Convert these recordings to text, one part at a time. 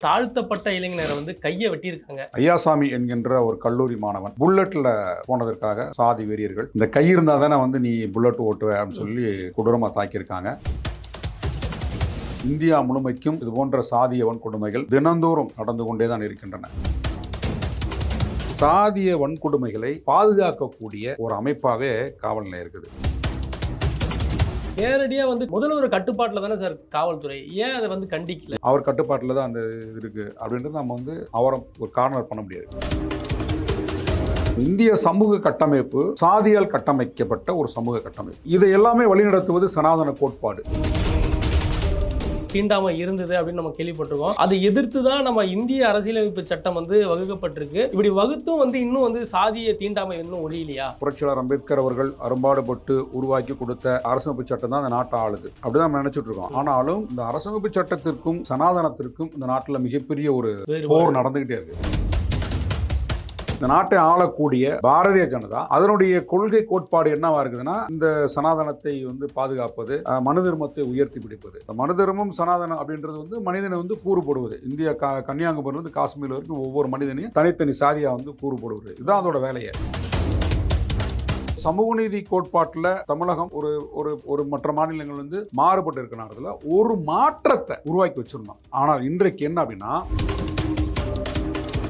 தாழ்த்தப்பட்ட இளைஞரை வந்து கையை வெட்டியிருக்காங்க. ஐயாசாமி என்கின்ற ஒரு கல்லூரி மாணவன் புல்லட்ல போனதற்காக சாதி வெறியர்கள் இந்த கை இருந்தா தானே வந்து நீ புல்லட் ஓட்டுவ அப்படின்னு சொல்லி கொடூரமா தாக்கியிருக்காங்க. இந்தியா முழுமைக்கும் இது போன்ற சாதிய வன்கொடுமைகள் தினந்தோறும் நடந்து கொண்டே தான் இருக்கின்றன. சாதிய வன்கொடுமைகளை பாதுகாக்கக்கூடிய ஒரு அமைப்பாவே காவல் நிலையம் இருக்குது. நேரடியா வந்து முதல்வர் கட்டுப்பாட்டில் தானே சார் காவல்துறை, ஏன் அதை வந்து கண்டிக்கல? அவர் கட்டுப்பாட்டில் தான் அந்த இது இருக்கு அப்படின்றது நம்ம வந்து அவரை ஒரு கார்னர் பண்ண முடியாது. இந்திய சமூக கட்டமைப்பு சாதியால் கட்டமைக்கப்பட்ட ஒரு சமூக கட்டமைப்பு. இதை எல்லாமே வழிநடத்துவது சனாதன கோட்பாடு. தீண்டாமை இருந்தது அப்படின்னு நம்ம கேள்விப்பட்டிருக்கோம். அதை எதிர்த்து தான் நம்ம இந்திய அரசியலமைப்பு சட்டம் வந்து வகுக்கப்பட்டிருக்கு. இப்படி வகுத்தும் வந்து இன்னும் வந்து சாதிய தீண்டாமை இன்னும் ஒழியலையா? புரட்சியாளர் அம்பேத்கர் அவர்கள் அரும்பாடுபட்டு உருவாக்கி கொடுத்த அரசமைப்பு சட்டம் தான் இந்த நாட்டை ஆளுது அப்படிதான் நம்ம நினைச்சிட்டு இருக்கோம். ஆனாலும் இந்த அரசமைப்பு சட்டத்திற்கும் சனாதனத்திற்கும் இந்த நாட்டில் மிகப்பெரிய ஒரு போர் நடந்துகிட்டே இருக்கு. இந்த நாட்டை ஆளக்கூடிய பாரதிய ஜனதா அதனுடைய கொள்கை கோட்பாடு என்னவா இருக்குதுன்னா, இந்த சனாதனத்தை வந்து பாதுகாப்பது, மனு தர்மத்தை உயர்த்தி பிடிப்பது. மனு தர்மம் சனாதனம் அப்படின்றது வந்து மனிதனை வந்து கூறு போடுவது. இந்தியா கன்னியாகுமரியில இருந்து காஷ்மீர் வரைக்கும் ஒவ்வொரு மனிதனையும் தனித்தனி சாதியா வந்து கூறு போடுவது. இதுதான் அதோட வேலையை. சமூக நீதி கோட்பாட்டில் தமிழகம் ஒரு மற்ற மாநிலங்கள் வந்து மாறுபட்டு இருக்கிற நேரத்தில் ஒரு மாற்றத்தை உருவாக்கி வச்சிருந்தோம். ஆனால் இன்றைக்கு என்ன அப்படின்னா,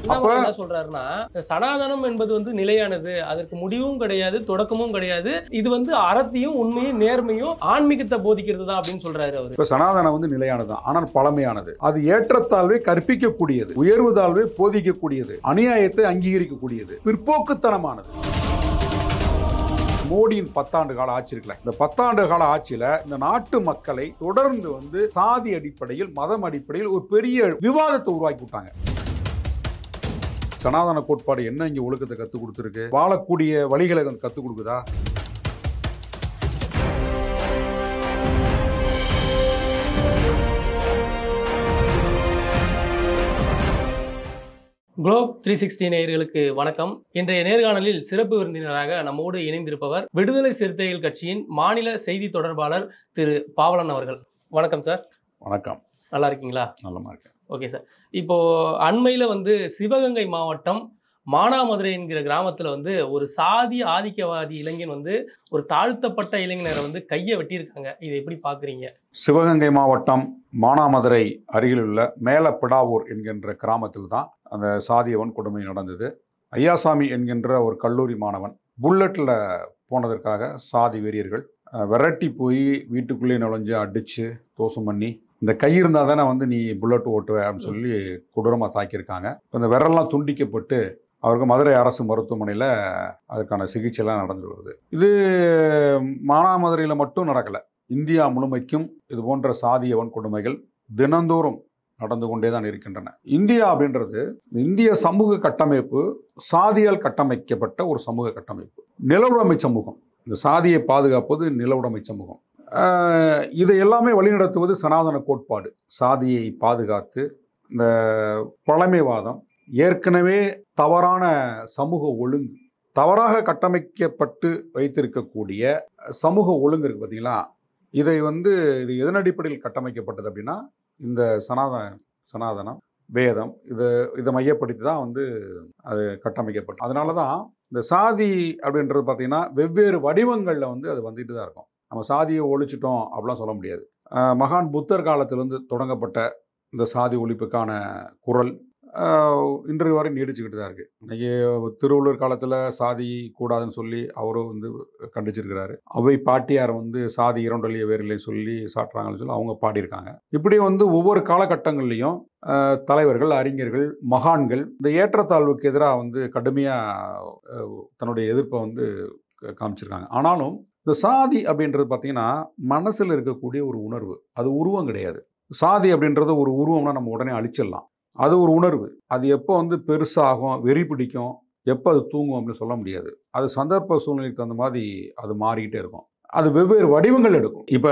என்ன சொல்றாருன்னா, சனாதனம் என்பது வந்து நிலையானது, அதற்கு முடிவும் கிடையாது, தொடக்கமும் கிடையாது. இது வந்து அறத்தையும் உண்மையும் நேர்மையும் ஆன்மீகத்தை போதிக்கிறது தான் அப்படின்னு சொல்றாரு அவரு. இப்ப சனாதனம் வந்து நிலையானது, ஆனால் பழமையானது. அது ஏற்றத்தாழ்வை கற்பிக்கக்கூடியது, உயர்வு தாழ்வை போதிக்கக்கூடியது, அநியாயத்தை அங்கீகரிக்கக்கூடியது, பிற்போக்குத்தனமானது. மோடியின் 10 ஆண்டு கால ஆட்சி இருக்குல்ல, இந்த 10 ஆண்டு கால ஆட்சியில இந்த நாட்டு மக்களை தொடர்ந்து வந்து சாதி அடிப்படையில், மதம் அடிப்படையில் ஒரு பெரிய விவாதத்தை உருவாக்கி விட்டாங்க. சனாதன கோட்பாடு என்ன இங்க ஒழுக்கத்தை கத்துக் கொடுத்துருக்கு, வாழக்கூடிய வழிகளை கத்துக் கொடுக்குதா? குளோப் 360 நேயர்களுக்கு வணக்கம். இன்றைய நேர்காணலில் சிறப்பு விருந்தினராக நம்மோடு இணைந்திருப்பவர் விடுதலை சிறுத்தைகள் கட்சியின் மாநில செய்தி தொடர்பாளர் திரு பாவலன் அவர்கள். வணக்கம் சார். வணக்கம். நல்லா இருக்கீங்களா? நல்லமா இருக்கேன். Okay sir. இப்போ அண்மையில் வந்து சிவகங்கை மாவட்டம் மானாமதுரை என்கிற கிராமத்தில் வந்து ஒரு சாதி ஆதிக்கவாதி இளைஞன் வந்து ஒரு தாழ்த்தப்பட்ட இளைஞரை வந்து கையை வெட்டியிருக்காங்க. இதை எப்படி பார்க்குறீங்க? சிவகங்கை மாவட்டம் மானாமதுரை அருகில் உள்ள மேலப்பிடாவூர் என்கின்ற கிராமத்தில் தான் அந்த சாதிய வன்கொடுமை நடந்தது. ஐயாசாமி என்கின்ற ஒரு கல்லூரி மாணவன் புல்லட்டில் போனதற்காக சாதி வெறியர்கள் விரட்டி போய் வீட்டுக்குள்ளேயே நுழைஞ்சு அடித்து தோசம் பண்ணி, இந்த கை இருந்தால் தானே வந்து நீ புல்லட் ஓட்டுவ அப்படின்னு சொல்லி கொடூரமாக தாக்கியிருக்காங்க. இப்போ இந்த விரல்லாம் துண்டிக்கப்பட்டு அவருக்கு மதுரை அரசு மருத்துவமனையில் அதுக்கான சிகிச்சைலாம் நடந்து வருது. இது மானாமதுரையில் மட்டும் நடக்கலை, இந்தியா முழுமைக்கும் இது போன்ற சாதிய வன்கொடுமைகள் தினந்தோறும் நடந்து கொண்டே தான் இருக்கின்றன. இந்தியா அப்படின்றது இந்திய சமூக கட்டமைப்பு சாதியால் கட்டமைக்கப்பட்ட ஒரு சமூக கட்டமைப்பு, நிலவுடைமை சமூகம். இந்த சாதியை பாதுகாப்பது நிலவுடைமை சமூகம். இதை எல்லாமே வழிநடத்துவது சனாதன கோட்பாடு. சாதியை பாதுகாத்து இந்த பழமைவாதம், ஏற்கனவே தவறான சமூக ஒழுங்கு, தவறாக கட்டமைக்கப்பட்டு வைத்திருக்கக்கூடிய சமூக ஒழுங்கு இருக்கு பார்த்தீங்களா, இதை வந்து இது எதன் அடிப்படையில் கட்டமைக்கப்பட்டது அப்படின்னா, இந்த சனாதனம் வேதம் இதை மையப்படுத்தி தான் வந்து அது கட்டமைக்கப்பட்டது. அதனால தான் இந்த சாதி அப்படின்றது பார்த்தீங்கன்னா வெவ்வேறு வடிவங்களில் வந்து அது வந்துட்டு தான் இருக்கும். நம்ம சாதியை ஒழிச்சிட்டோம் அப்படிலாம் சொல்ல முடியாது. மகான் புத்தர் காலத்திலிருந்து தொடங்கப்பட்ட இந்த சாதி ஒழிப்புக்கான குரல் இன்றைய வரை நீடிச்சுக்கிட்டு தான் இருக்குது. இன்றைக்கி திருவள்ளுவர் காலத்தில் சாதி கூடாதுன்னு சொல்லி அவரும் வந்து கண்டிச்சிருக்கிறாரு. அவை பாட்டியார் வந்து சாதி இரண்டொழிய வேறில்லை சொல்லி சாட்டுறாங்கன்னு சொல்லி அவங்க பாடியிருக்காங்க. இப்படி வந்து ஒவ்வொரு காலகட்டங்கள்லையும் தலைவர்கள், அறிஞர்கள், மகான்கள் இந்த ஏற்றத்தாழ்வுக்கு எதிராக வந்து கடுமையாக தன்னுடைய எதிர்ப்பை வந்து காமிச்சிருக்காங்க. ஆனாலும் இந்த சாதி அப்படின்றது பார்த்தீங்கன்னா மனசில் இருக்கக்கூடிய ஒரு உணர்வு, அது உருவம் கிடையாது. சாதி அப்படின்றது ஒரு உருவம்னா நம்ம உடனே அழிச்சிடலாம். அது ஒரு உணர்வு. அது எப்போ வந்து பெருசாகும், வெறி பிடிக்கும், எப்போ அது தூங்கும் அப்படின்னு சொல்ல முடியாது. அது சந்தர்ப்ப சூழ்நிலைக்கு தகுந்த மாதிரி அது மாறிக்கிட்டே இருக்கும். அது வெவ்வேறு வடிவங்கள் எடுக்கும். இப்போ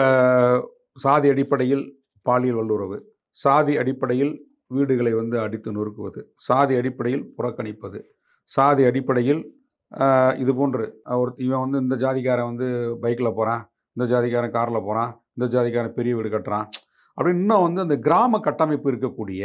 சாதி அடிப்படையில் பாலியல் வல்லுறவு, சாதி அடிப்படையில் வீடுகளை வந்து அடித்து நொறுக்குவது, சாதி அடிப்படையில் புறக்கணிப்பது, சாதி அடிப்படையில் இது போன்று இவன் வந்து இந்த ஜாதிக்காரன் வந்து பைக்கில் போகிறான், இந்த ஜாதிக்காரன் காரில் போகிறான், இந்த ஜாதிக்காரன் பெரிய வீடு கட்டுறான், அப்படின்னு இன்னும் வந்து அந்த கிராம கட்டமைப்பு இருக்கக்கூடிய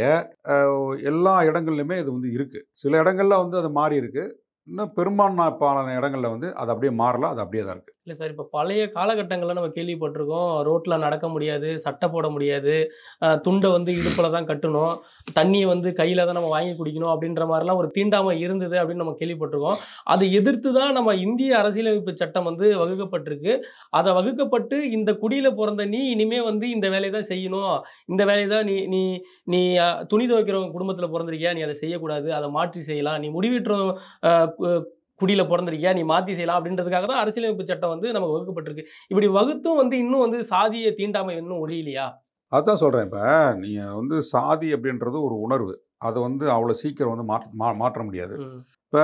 எல்லா இடங்கள்லையுமே இது வந்து இருக்குது. சில இடங்கள்ல வந்து அது மாறி இருக்கு. இன்னும் பெரும்பான்மையான இடங்கள்ல வந்து அது அப்படியே மாறல. அது அப்படியே தான் இருக்குது. இல்ல சார், இப்ப பழைய காலகட்டங்கள்ல நம்ம கேள்விப்பட்டிருக்கோம். ரோட்ல நடக்க முடியாது, சட்டை போட முடியாது, துண்ட வந்து இடுப்புல தான் கட்டணும், தண்ணிய வந்து கையில தான் நம்ம வாங்கி குடிக்கணும் அப்படின்ற மாரிலாம் ஒரு தீண்டாமை இருந்தது அப்படின்னு நம்ம கேள்விப்பட்டிருக்கோம். அதை எதிர்த்து தான் நம்ம இந்திய அரசியலமைப்பு சட்டம் வந்து வகுக்கப்பட்டிருக்கு. அத வகுக்கப்பட்டு இந்த குடியில பொறந்த நீ இனிமே வந்து இந்த வேலைய தான் செய்யணும். இந்த வேலைய தான் நீ நீ நீ துணி துவைக்கிறவங்க குடும்பத்தில பொறந்திருக்கியா, நீ அத செய்யக்கூடாது. அத மாற்றி செய்யலாம். நீ முடிவெட்டுறவன் அ கு குடியில பொறந்திருக்கியா, நீ மாத்தி செய்யலாம் அப்படின்றதுக்காக தான் அரசியலமைப்பு சட்டம் வந்து நமக்கு வகுக்கப்பட்டிருக்கு. இப்படி வகுத்தும் வந்து இன்னும் வந்து சாதிய தீண்டாமை இன்னும் ஒழியலையா? அதான் சொல்றேன். இப்ப நீங்க வந்து சாதி அப்படின்றது ஒரு உணர்வு. அத வந்து அவ்வளோ சீக்கிரம் வந்து மாற்ற முடியாது. ம். இப்ப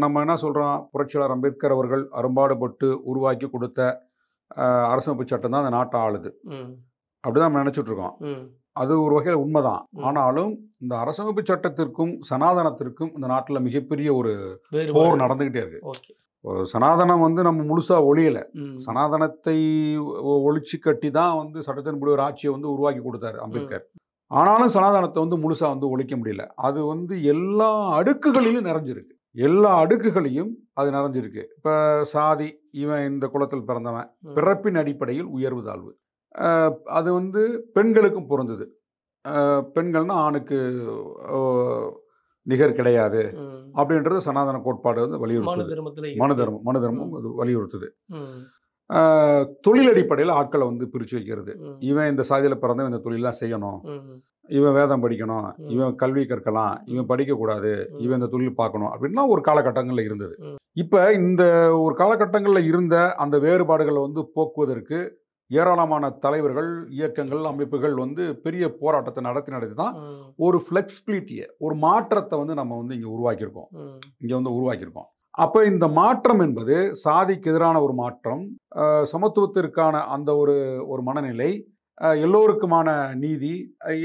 நம்ம என்ன சொல்றோம், புரட்சியாளர் அம்பேத்கர் அவர்கள் அரும்பாடுபட்டு உருவாக்கி கொடுத்த அரசமைப்பு சட்டம் தான் அந்த நாட்ட ஆளுது. ம். அப்படிதான் நம்ம நினைச்சுட்டு இருக்கோம். ம். அது ஒரு வகையில உண்மதான். ம். ஆனாலும் இந்த அரசமைப்பு சட்டத்திற்கும், சனாதனத்திற்கும் இந்த நாட்டுல மிகப்பெரிய ஒரு வேறுபாடு. போர் நடந்துகிட்டே இருக்கு. ஓகே. ஒரு சனாதனம் வந்து நம்ம முழுசா ஒழியல. ம். சனாதனத்தை ஒழிச்சு கட்டி தான் வந்து சட்டத்தின்படி ஒரு ஆட்சியை வந்து உருவாக்கி கொடுத்தாரு ம். அம்பேத்கர். ஆனாலும் சனாதனத்தை வந்து முழுசா வந்து ஒழிக்க முடியல. அது வந்து எல்லா அடுக்குகளிலும் நிறைஞ்சிருக்கு. எல்லா அடுக்குகளையும் அது நிறைஞ்சிருக்கு. இப்ப சாதி, இவன் இந்த குலத்தில் பிறந்தவன், ம். பிறப்பின் அடிப்படையில் உயர்வு தாழ்வு. அது வந்து பெண்களுக்கும் பொருந்தது. பெண்கள்னா ஆணுக்கு அ நிகர் கிடையாது. ம். அப்படின்றது சனாதன கோட்பாடு வந்து மனு வலியுறுத்துது. தர்மத்துல மனு இருக்கு. தர்மம் மனு தர்மம் அது வலியுறுத்துது. ம். ஆ, தொழில் அடிப்படையில ஆட்கள வந்து பிரிச்சு வைக்கிறது. ம். இவன் இந்த சாதியில பிறந்தவன் இந்த தொழில் தான் செய்யணும். ம். இவன் வேதம் படிக்கணும். ம். இவன் கல்வி கற்கலாம். இவன் ம். படிக்கக்கூடாது. இவன் ம். இந்த தொழில் பார்க்கணும். அப்படின்லாம் ஒரு காலகட்டங்கள்ல இருந்தது. ம். இப்ப இந்த ஒரு காலகட்டங்கள்ல இருந்த அந்த வேறுபாடுகள வந்து போக்குவதற்கு ஏராளமான தலைவர்கள், இயக்கங்கள், அமைப்புகள் வந்து பெரிய போராட்டத்த நடத்தி தான் ம். ஒரு ஃப்ளெக்சிபிலிட்டிய, ஒரு மாற்றத்த வந்து நம்ம வந்து இங்க உருவாக்கியிருக்கோம். ம். இங்க வந்து உருவாக்கியிருக்கோம். அப்ப இந்த மாற்றம் என்பது சாதிக்கு எதிரான ஒரு மாற்றம், சமத்துவத்திற்கான அந்த ஒரு ஒரு மனநிலை, எல்லோருக்குமான நீதி,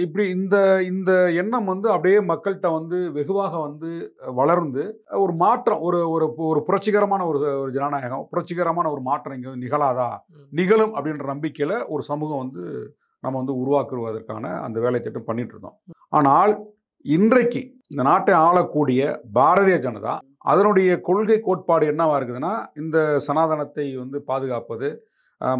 இப்படி இந்த இந்த எண்ணம் வந்து அப்படியே மக்கள்கிட்ட வந்து வெகுவாக வந்து வளர்ந்து ஒரு மாற்றம், ஒரு ஒரு ஒரு புரட்சிகரமான ஒரு ஒரு ஜனநாயகம், புரட்சிகரமான ஒரு மாற்றம் இங்கே நிகழாதா, ம். நிகழும் அப்படின்ற நம்பிக்கையில் ஒரு சமூகம் வந்து நம்ம வந்து உருவாக்குவதற்கான அந்த வேலை திட்டம் பண்ணிட்டு இருந்தோம். ஆனால் இன்றைக்கு இந்த நாட்டை ஆளக்கூடிய பாரதிய ஜனதா அதனுடைய கொள்கை கோட்பாடு என்னவா இருக்குதுன்னா, இந்த சனாதனத்தை வந்து பாதுகாப்பது,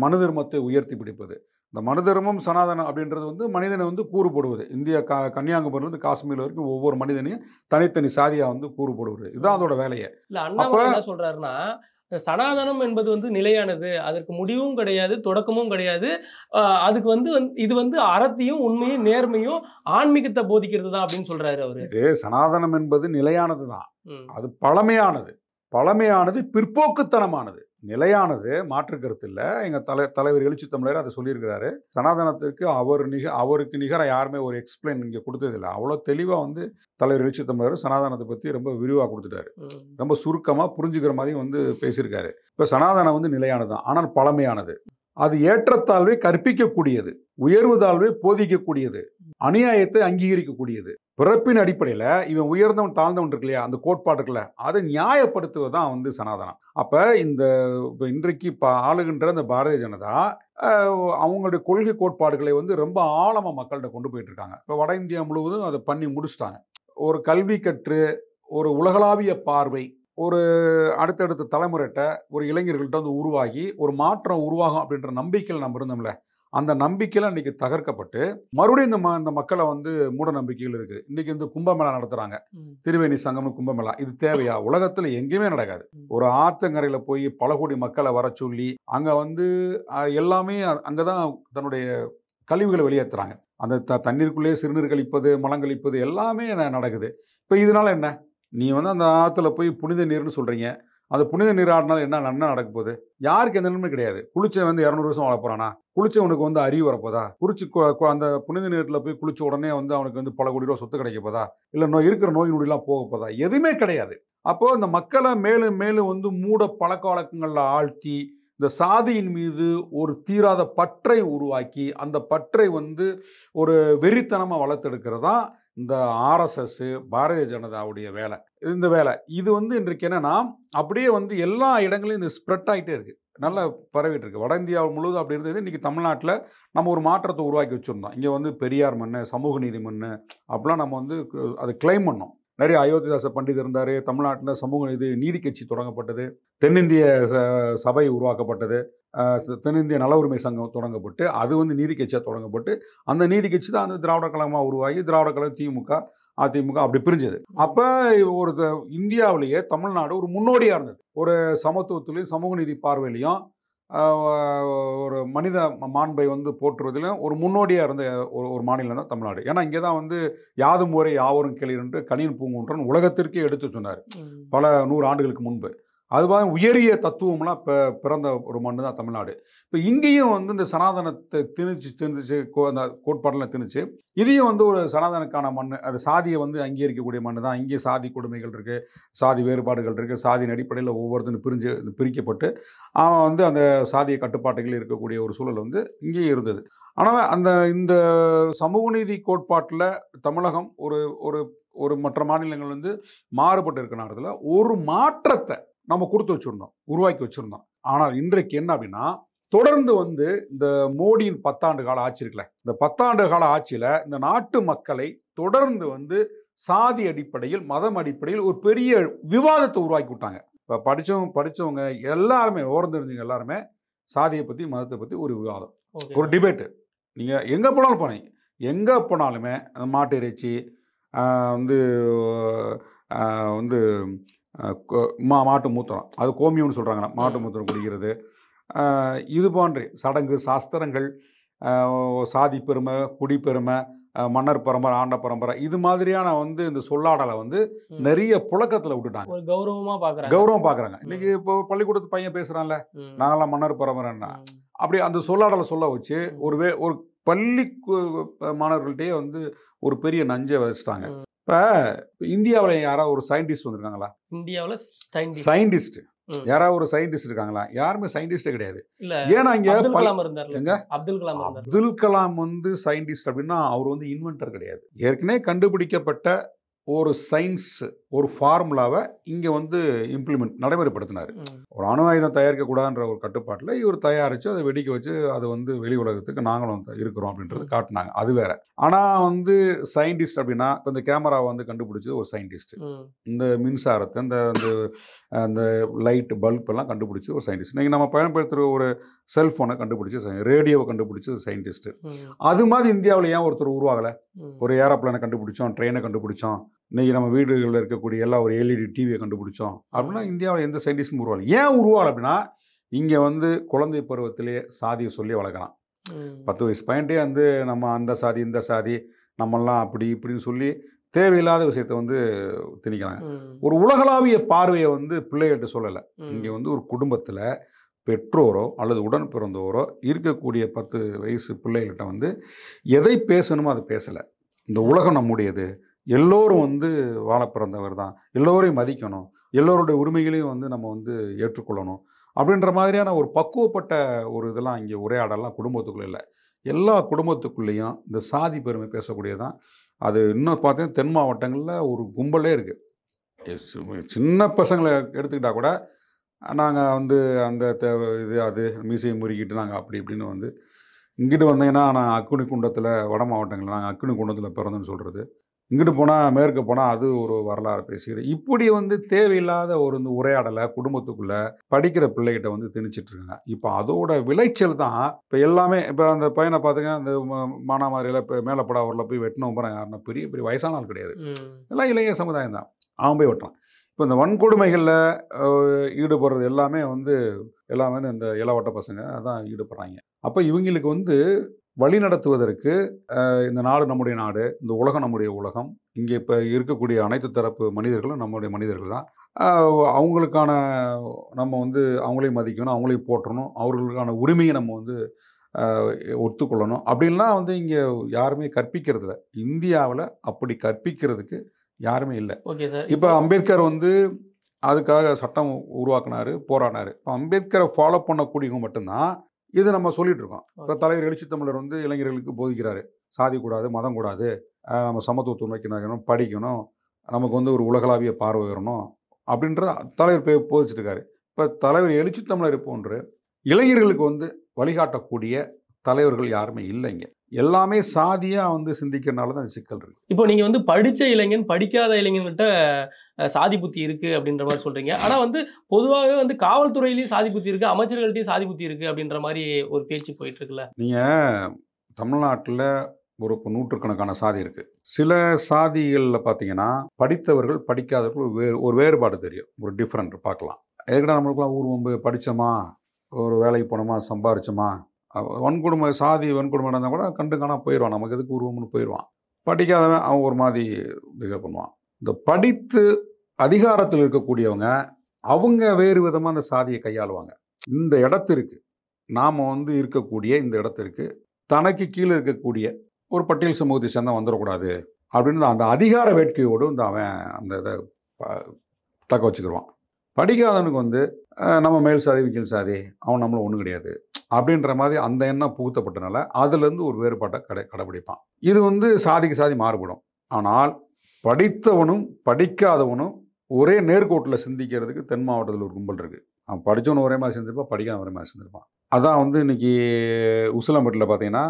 மனு தர்மத்தை உயர்த்தி பிடிப்பது. இந்த மனு தர்மம், சனாதனம் அப்படின்றது வந்து மனிதனை வந்து கூறு போடுவது. இந்தியா கன்னியாகுமரியிலிருந்து காஷ்மீர் வரைக்கும் ஒவ்வொரு மனிதனையும் தனித்தனி சாதியா வந்து கூறு போடுவது. இதுதான் அதோட வேலையே. இல்ல, அப்ப அண்ணாமலை என்ன சொல்றாருன்னா, சனாதனம் என்பது வந்து நிலையானது. அதற்கு முடிவும் கிடையாது, தொடக்கமும் கிடையாது. அதுக்கு வந்து இது வந்து அறத்தையும், உண்மையும், நேர்மையும், ஆன்மீகத்த போதிக்கிறது தான் அப்படின்னு சொல்றாரு அவரு. இது சனாதனம் என்பது நிலையானது தான். ம். அது பழமையானது. பழமையானது, பிற்போக்குத்தனமானது. நிலையானது மாற்று கருத்து இல்ல. எங்க தலைவர் எழுச்சி தமிழர் அதை சொல்லியிருக்கிறாரு. சனாதனத்திற்கு அவருக்கு நிகரா யாருமே ஒரு எக்ஸ்பிளைன் இங்க கொடுத்ததில்ல. அவ்வளோ தெளிவா வந்து தலைவர் எழுச்சி தமிழர் சனாதனத்தை பத்தி ரொம்ப விரிவா கொடுத்துட்டாரு. ம். ரொம்ப சுருக்கமா புரிஞ்சுக்கிற மாதிரி வந்து பேசியிருக்காரு. இப்ப சனாதனம் வந்து நிலையானது தான். ஆனால் பழமையானது. அது ஏற்றத்தாழ்வை கற்பிக்கக்கூடியது, உயர்வு தாழ்வை போதிக்கக்கூடியது, அநியாயத்தை அங்கீகரிக்கக்கூடியது. பிறப்பின் அடிப்படையில் இவன் உயர்ந்தவன் தாழ்ந்தவன் இருக்கு இல்லையா, அந்த கோட்பாடு இருக்குல்ல, அதை நியாயப்படுத்துவது தான் வந்து சனாதனம். அப்ப இன்றைக்கு ஆளுகின்ற இந்த பாரதிய ஜனதா அவங்களுடைய கொள்கை கோட்பாடுகளை வந்து ரொம்ப ஆழமா மக்கள்கிட்ட கொண்டு போயிட்டு இருக்காங்க. இப்போ வட இந்தியா முழுவதும் அதை பண்ணி முடிச்சிட்டாங்க. ஒரு கல்வி கற்று, ஒரு உலகளாவிய பார்வை, ஒரு அடுத்தடுத்த தலைமுறைகிட்ட, ஒரு இளைஞர்கள்ட்ட வந்து உருவாகி ஒரு மாற்றம் உருவாகும் அப்படின்ற நம்பிக்கையில் நம்ம இருந்தோம்ல, அந்த நம்பிக்கையில் இன்னைக்கு தகர்க்கப்பட்டு மறுபடியும் இந்த மக்களை வந்து மூட நம்பிக்கைகள் இருக்குது. இன்னைக்கு வந்து கும்பமேளா நடத்துறாங்க. திரிவேணி சங்கம்னு கும்பமேளா. இது தேவையா? உலகத்தில் எங்கேயுமே நடக்காது. ஒரு ஆத்தங்கரையில் போய் பல கோடி மக்களை வர சொல்லி அங்க வந்து எல்லாமே அங்கதான் தன்னுடைய கழிவுகளை வெளியேற்றுறாங்க. அந்த தண்ணீருக்குள்ளேயே சிறுநீர் கழிப்பது, மலங்கழிப்பது எல்லாமே நடக்குது. இப்போ இதனால என்ன? நீ வந்து அந்த ஆற்றுல போய் புனித நீர்னு சொல்கிறீங்க. அந்த புனித நீர் ஆடினால என்ன நன்மை நடக்க போகுது? யாருக்கு எந்த நன்மை கிடையாது. குளிச்ச வந்து 200 வருஷம் வாழ போகிறானா? குளிச்சவனுக்கு வந்து அறிவு வரப்போதா? அந்த புனித நீரில் போய் குளிச்ச உடனே வந்து அவனுக்கு வந்து பல கோடி ரூபா சொத்து கிடைக்க போதா? இல்லை இருக்கிற நோய் நொடியெல்லாம் போக போதா? எதுவுமே கிடையாது. அப்போது இந்த மக்களை மேலும் மேலும் வந்து மூட பழக்க வழக்கங்களில் ஆழ்த்தி, இந்த சாதியின் மீது ஒரு தீராத பற்றை உருவாக்கி, அந்த பற்றை வந்து ஒரு வெறித்தனமாக வளர்த்தெடுக்கிறது தான் இந்த ஆர்எஸ்எஸ், பாரதிய ஜனதாவுடைய வேலை. இந்த வேலை இது வந்து இன்றைக்கு என்னன்னா அப்படியே வந்து எல்லா இடங்களையும் இந்த ஸ்ப்ரெட் ஆகிட்டே இருக்கு. நல்லா பரவிட்டு இருக்கு. வட இந்தியா முழுவதும் அப்படி இருந்தது. இன்னைக்கு தமிழ்நாட்டில் நம்ம ஒரு மாற்றத்தை உருவாக்கி வச்சுருந்தோம். இங்கே வந்து பெரியார் மண்ணு, சமூக நீதி மண்ணு அப்படிலாம் நம்ம வந்து அதை கிளைம் பண்ணோம். நிறைய அயோத்திதாச பண்டிதர் இருந்தார். தமிழ்நாட்டில் சமூக நீதி கட்சி தொடங்கப்பட்டது. தென்னிந்திய சபை உருவாக்கப்பட்டது. தென்னிந்திய நல உரிமை சங்கம் தொடங்கப்பட்டு அது வந்து நீதி கட்சியாக தொடங்கப்பட்டு அந்த நீதி கட்சி தான் அந்த திராவிட கழகமாக உருவாகி திராவிட கழகம் திமுக அதிமுக அப்படி பிரிஞ்சது. அப்போ ஒரு இந்தியாவிலேயே தமிழ்நாடு ஒரு முன்னோடியாக இருந்தது. ஒரு சமத்துவத்திலையும் சமூக நீதி பார்வையிலையும் ஒரு மனித மாண்பை வந்து போற்றுவதிலும் ஒரு முன்னோடியாக இருந்த ஒரு மாநிலம் தான் தமிழ்நாடு. ஏன்னா இங்கே தான் வந்து யாதும் ஊரே யாவரும் கேளீர் கனியன் பூங்குன்றன் உலகத்திற்கே எடுத்து சொன்னார் பல 100 ஆண்டுகளுக்கு முன்பு. அதுதான் உயரிய தத்துவம்லாம் பிறந்த ஒரு மண்ணு தான் தமிழ்நாடு. இப்போ இங்கேயும் வந்து இந்த சனாதனத்தை திணிச்சு அந்த கோட்பாடெல்லாம் திணிச்சு இதையும் வந்து ஒரு சனாதனுக்கான மண், அது சாதியை வந்து அங்கீகரிக்கக்கூடிய மண் தான். இங்கே சாதி கொடுமைகள் இருக்குது, சாதி வேறுபாடுகள் இருக்குது, சாதியின் அடிப்படையில் ஒவ்வொருத்தரும் பிரிக்கப்பட்டு அவன் வந்து அந்த சாதிய கட்டுப்பாட்டுகள் இருக்கக்கூடிய ஒரு சூழல் வந்து இங்கேயும் இருந்தது. ஆனால் இந்த சமூக நீதி கோட்பாட்டில் தமிழகம் ஒரு ஒரு ஒரு மற்ற மாநிலங்கள் வந்து மாறுபட்டு இருக்க நேரத்தில் ஒரு மாற்றத்தை நம்ம கொடுத்து வச்சுருந்தோம், உருவாக்கி வச்சுருந்தோம். ஆனால் இன்றைக்கு என்ன அப்படின்னா, தொடர்ந்து வந்து இந்த மோடியின் 10 ஆண்டு கால ஆட்சி இருக்குல்ல, இந்த 10 ஆண்டு கால ஆட்சியில் இந்த நாட்டு மக்களை தொடர்ந்து வந்து சாதி அடிப்படையில் மதம் அடிப்படையில் ஒரு பெரிய விவாதத்தை உருவாக்கி விட்டாங்க. இப்போ படித்தவங்க எல்லாருமே ஓரம் தெரிஞ்சவங்க எல்லாருமே சாதியை பற்றி மதத்தை பற்றி ஒரு விவாதம், ஒரு டிபேட்டு. நீங்கள் எங்கே போனாலும் போனீங்க, எங்கே போனாலுமே மாட்டு இறைச்சி வந்து வந்து மாட்டு மூத்திரம், அது கோமியம்னு சொல்கிறாங்க, மாட்டு மூத்திரம் குடிக்கிறது, இது போன்ற சடங்கு சாஸ்திரங்கள், சாதி பெருமை, குடிப்பெருமை, மன்னர் பரம்பரை, ஆண்ட பரம்பரை, இது மாதிரியான வந்து இந்த சொல்லாடலை வந்து நிறைய புழக்கத்தில் விட்டுட்டாங்க. கௌரவம் பார்க்குறாங்க. இன்னைக்கு இப்போ பள்ளிக்கூடத்து பையன் பேசுகிறான்ல, நாங்களாம் மன்னர் பரம்பரைன்னா, அப்படி அந்த சொல்லாடலை சொல்ல வச்சு ஒரு பள்ளி மாணவர்கள்ட்டே வந்து ஒரு பெரிய நஞ்சை வச்சுட்டாங்க. இப்போ இந்தியாவில் யாராவது ஒரு சயின்டிஸ்ட் வந்திருக்காங்களா? இந்தியாவில் சயின்டிஸ்ட் யாராவது ஒரு சயின்டிஸ்ட் இருக்காங்களா? யாருமே சயின்டிஸ்டே கிடையாது. ஏன்னா இங்கே அப்துல் கலாம் வந்து சயின்டிஸ்ட் அப்படின்னா அவர் வந்து இன்வென்டர் கிடையாது. ஏற்கனவே கண்டுபிடிக்கப்பட்ட ஒரு சயின்ஸ், ஒரு ஃபார்முலாவை இங்கே வந்து நடைமுறைப்படுத்தினார். ஒரு அணு ஆயுதம் தயாரிக்கக்கூடாதுன்ற ஒரு கட்டுப்பாட்டில் இவர் தயாரித்து அதை வெடிக்க வச்சு அதை வந்து வெளி உலகத்துக்கு நாங்களும் இருக்கிறோம் அப்படின்றது காட்டினாங்க. அது வேற. ஆனால் வந்து சயின்டிஸ்ட் அப்படின்னா இப்போ இந்த கேமராவை வந்து கண்டுபிடிச்சது ஒரு சயின்டிஸ்ட், இந்த மின்சாரத்தை அந்த லைட் பல்ப் எல்லாம் கண்டுபிடிச்சி ஒரு சயின்டிஸ்ட், நீங்கள் நம்ம பயன்படுத்துகிற ஒரு செல்ஃபோனை கண்டுபிடிச்சி ரேடியோவை கண்டுபிடிச்சி ஒரு சயின்டிஸ்ட். அது மாதிரி இந்தியாவில் ஏன் ஒருத்தர் உருவாகலை? ஒரு ஏரோப்ளேனை கண்டுபிடிச்சோம், ட்ரெயினை கண்டுபிடிச்சோம், இன்றைக்கி நம்ம வீடுகளில் இருக்கக்கூடிய எல்லா ஒரு எல்இடி டிவியை கண்டுபிடிச்சோம் அப்படின்னா இந்தியாவில் எந்த சயின்டிஸ்டும் உருவாகலை. ஏன் உருவாகலை அப்படின்னா இங்கே வந்து குழந்தை பருவத்திலே சாதியை சொல்லி வளர்க்கலாம். 10 வயசு பையன்ட்டே வந்து நம்ம அந்த சாதி இந்த சாதி நம்மெல்லாம் அப்படி இப்படின்னு சொல்லி தேவையில்லாத விஷயத்தை வந்து திணிக்கிறாங்க. ஒரு உலகளாவிய பார்வையை வந்து பிள்ளைகிட்ட சொல்லலை. இங்கே வந்து ஒரு குடும்பத்தில் பெற்றோரோ அல்லது உடன் பிறந்தோரோ இருக்கக்கூடிய 10 வயசு பிள்ளைகள்கிட்ட வந்து எதை பேசணுமோ அதை பேசலை. இந்த உலகம் நம்முடையது, எல்லோரும் வந்து வாழ பிறந்தவர் தான், எல்லோரையும் மதிக்கணும், எல்லோருடைய உரிமைகளையும் வந்து நம்ம வந்து ஏற்றுக்கொள்ளணும் அப்படின்ற மாதிரியான ஒரு பக்குவப்பட்ட ஒரு இதெல்லாம் இங்கே உரையாடலாம் குடும்பத்துக்குள்ளே இல்லை. எல்லா குடும்பத்துக்குள்ளேயும் இந்த சாதி பெருமை பேசக்கூடியதான். அது இன்னும் பார்த்தீங்கன்னா தென் மாவட்டங்களில் ஒரு கும்பலே இருக்குது. சின்ன பசங்களை எடுத்துக்கிட்டால் கூட நாங்கள் வந்து அந்த இது அது மீசையை முறுக்கிட்டு நாங்கள் அப்படி இப்படின்னு வந்து இங்கிட்டு வந்தீங்கன்னா நான் அக்குனி குண்டத்தில் வட மாவட்டங்களில் நாங்கள் அக்குனி குண்டத்தில் பிறந்தேன்னு சொல்கிறது, இங்கிட்டு போனால் மேற்கு போனால் அது ஒரு வரலாறு பேசிக்கிறேன். இப்படி வந்து தேவையில்லாத ஒரு இந்த உரையாடலை குடும்பத்துக்குள்ளே படிக்கிற பிள்ளைகிட்ட வந்து திணிச்சிட்ருக்காங்க. இப்போ அதோட விளைச்சல் தான் இப்போ எல்லாமே. இப்போ அந்த பையனை பார்த்துங்க, அந்த மானாமாரியில் இப்போ மேலப்படாவூரில் போய் வெட்டினவங்க போகிறாங்க யாருன்னா பெரிய பெரிய வயசான ஆள் கிடையாது, எல்லாம் இளைய சமுதாயம் தான். அவன் போய் வெட்டுறான். இப்போ இந்த வன்கொடுமைகளில் ஈடுபடுறது எல்லாமே வந்து இந்த இளவட்ட பசங்க அதான் ஈடுபடுறாங்க. அப்போ இவங்களுக்கு வந்து வழி நடத்துவதற்கு இந்த நாடு நம்முடைய நாடு, இந்த உலகம் நம்முடைய உலகம், இங்கே இப்போ இருக்கக்கூடிய அனைத்து தரப்பு மனிதர்களும் நம்முடைய மனிதர்கள் தான். அவங்களுக்கான நம்ம வந்து அவங்களையும் மதிக்கணும், அவங்களையும் போற்றணும், அவர்களுக்கான உரிமையை நம்ம வந்து ஒத்துக்கொள்ளணும் அப்படின்லாம் வந்து இங்கே யாருமே கற்பிக்கிறதில்ல. இந்தியாவில் அப்படி கற்பிக்கிறதுக்கு யாருமே இல்லை. Okay sir. இப்போ அம்பேத்கர் வந்து அதுக்காக சட்டம் உருவாக்குனாரு, போராடினார். இப்போ அம்பேத்கரை ஃபாலோ பண்ணக்கூடியவங்க மட்டும்தான் இது நம்ம சொல்லிட்டு இருக்கோம். இப்போ தலைவர் எழுச்சி தமிழர் வந்து இளைஞர்களுக்கு போதிக்கிறாரு, சாதி கூடாது, மதம் கூடாது, நம்ம சமத்துவத்தை நோக்கணும், படிக்கணும், நமக்கு வந்து ஒரு உலகளாவிய பார்வை வரணும் அப்படின்ற தலைவர் போதிச்சுட்டு இருக்காரு. இப்போ தலைவர் எழுச்சி தமிழர் போன்று இளைஞர்களுக்கு வந்து வழிகாட்டக்கூடிய தலைவர்கள் யாருமே இல்லைங்க. எல்லாமே சாதியா வந்து சிந்திக்கிறனால தான் சிக்கல் இருக்கு. இப்போ நீங்க வந்து படிச்ச இளைஞன், படிக்காத இளைஞன்கிட்ட சாதி புத்தி இருக்கு அப்படின்ற மாரி சொல்றீங்க. ஆனா வந்து பொதுவாவே வந்து காவல்துறையிலயும் சாதி புத்தி இருக்கு, அமைச்சர்கள்ட்டயும் சாதி புத்தி இருக்கு அப்படின்ற மாரி ஒரு பேச்சு போயிட்டு இருக்குல்ல. நீங்க தமிழ்நாட்டுல ஒரு நூற்றுக்கணக்கான சாதி இருக்கு. சில சாதிகள்ல பார்த்தீங்கன்னா, படித்தவர்கள், படிக்காதவர்கள் ஒரு வேறுபாடு தெரியும். ஒரு டிஃபரெண்ட் பார்க்கலாம். எதுக்குடா நம்மளுக்கெல்லாம் ஊர் வம்பு, படிச்சோமா, ஒரு வேலைக்கு போனோமா, சம்பாரிச்சோமா, வன்கொடுமை சாதி வன்கொடுமை நடந்தா கூட கண்டு காணாம போயிருவான். நமக்கு எதுக்கு ஊர் வம்புன்னு போயிருவான். படிக்காதவன் அவன் ஒரு மாதிரி பிஹேவ் பண்ணுவான். இந்த படித்து அதிகாரத்தில் இருக்கக்கூடியவங்க, அவங்க வேறு விதமா அந்த சாதியை கையாளுவாங்க. இந்த இடத்திற்கு நாம வந்து இருக்கக்கூடிய இந்த இடத்திற்கு தனக்கு கீழே இருக்கக்கூடிய ஒரு பட்டியல் சமூகத்தை சேர்ந்தா வந்துடக்கூடாது அப்படின்னு அந்த அதிகார வேட்கையோடு வந்து அவன் அந்த இதை தக்க வச்சுக்கிடுவான். படிக்காதவனுக்கு வந்து நம்ம மேல் சாதி கீழ் சாதி அவன் நம்மளும் ஒன்றும் கிடையாது அப்படின்ற மாதிரி அந்த எண்ணம் புகுத்தப்பட்டனால அதுலேருந்து ஒரு வேறுபாட்டை கடைபிடிப்பான். இது வந்து சாதிக்கு சாதி மாறுபடும். ஆனால் படித்தவனும் படிக்காதவனும் ஒரே நேர்கோட்டில் சிந்திக்கிறதுக்கு தென் மாவட்டத்தில் ஒரு கும்பல் இருக்குது. அவன் படித்தவனும் ஒரே மாதிரி செஞ்சிருப்பான், படிக்காத ஒரே மாதிரி செஞ்சிருப்பான். அதான் வந்து இன்னைக்கு உசிலம்பட்டியில் பார்த்தீங்கன்னா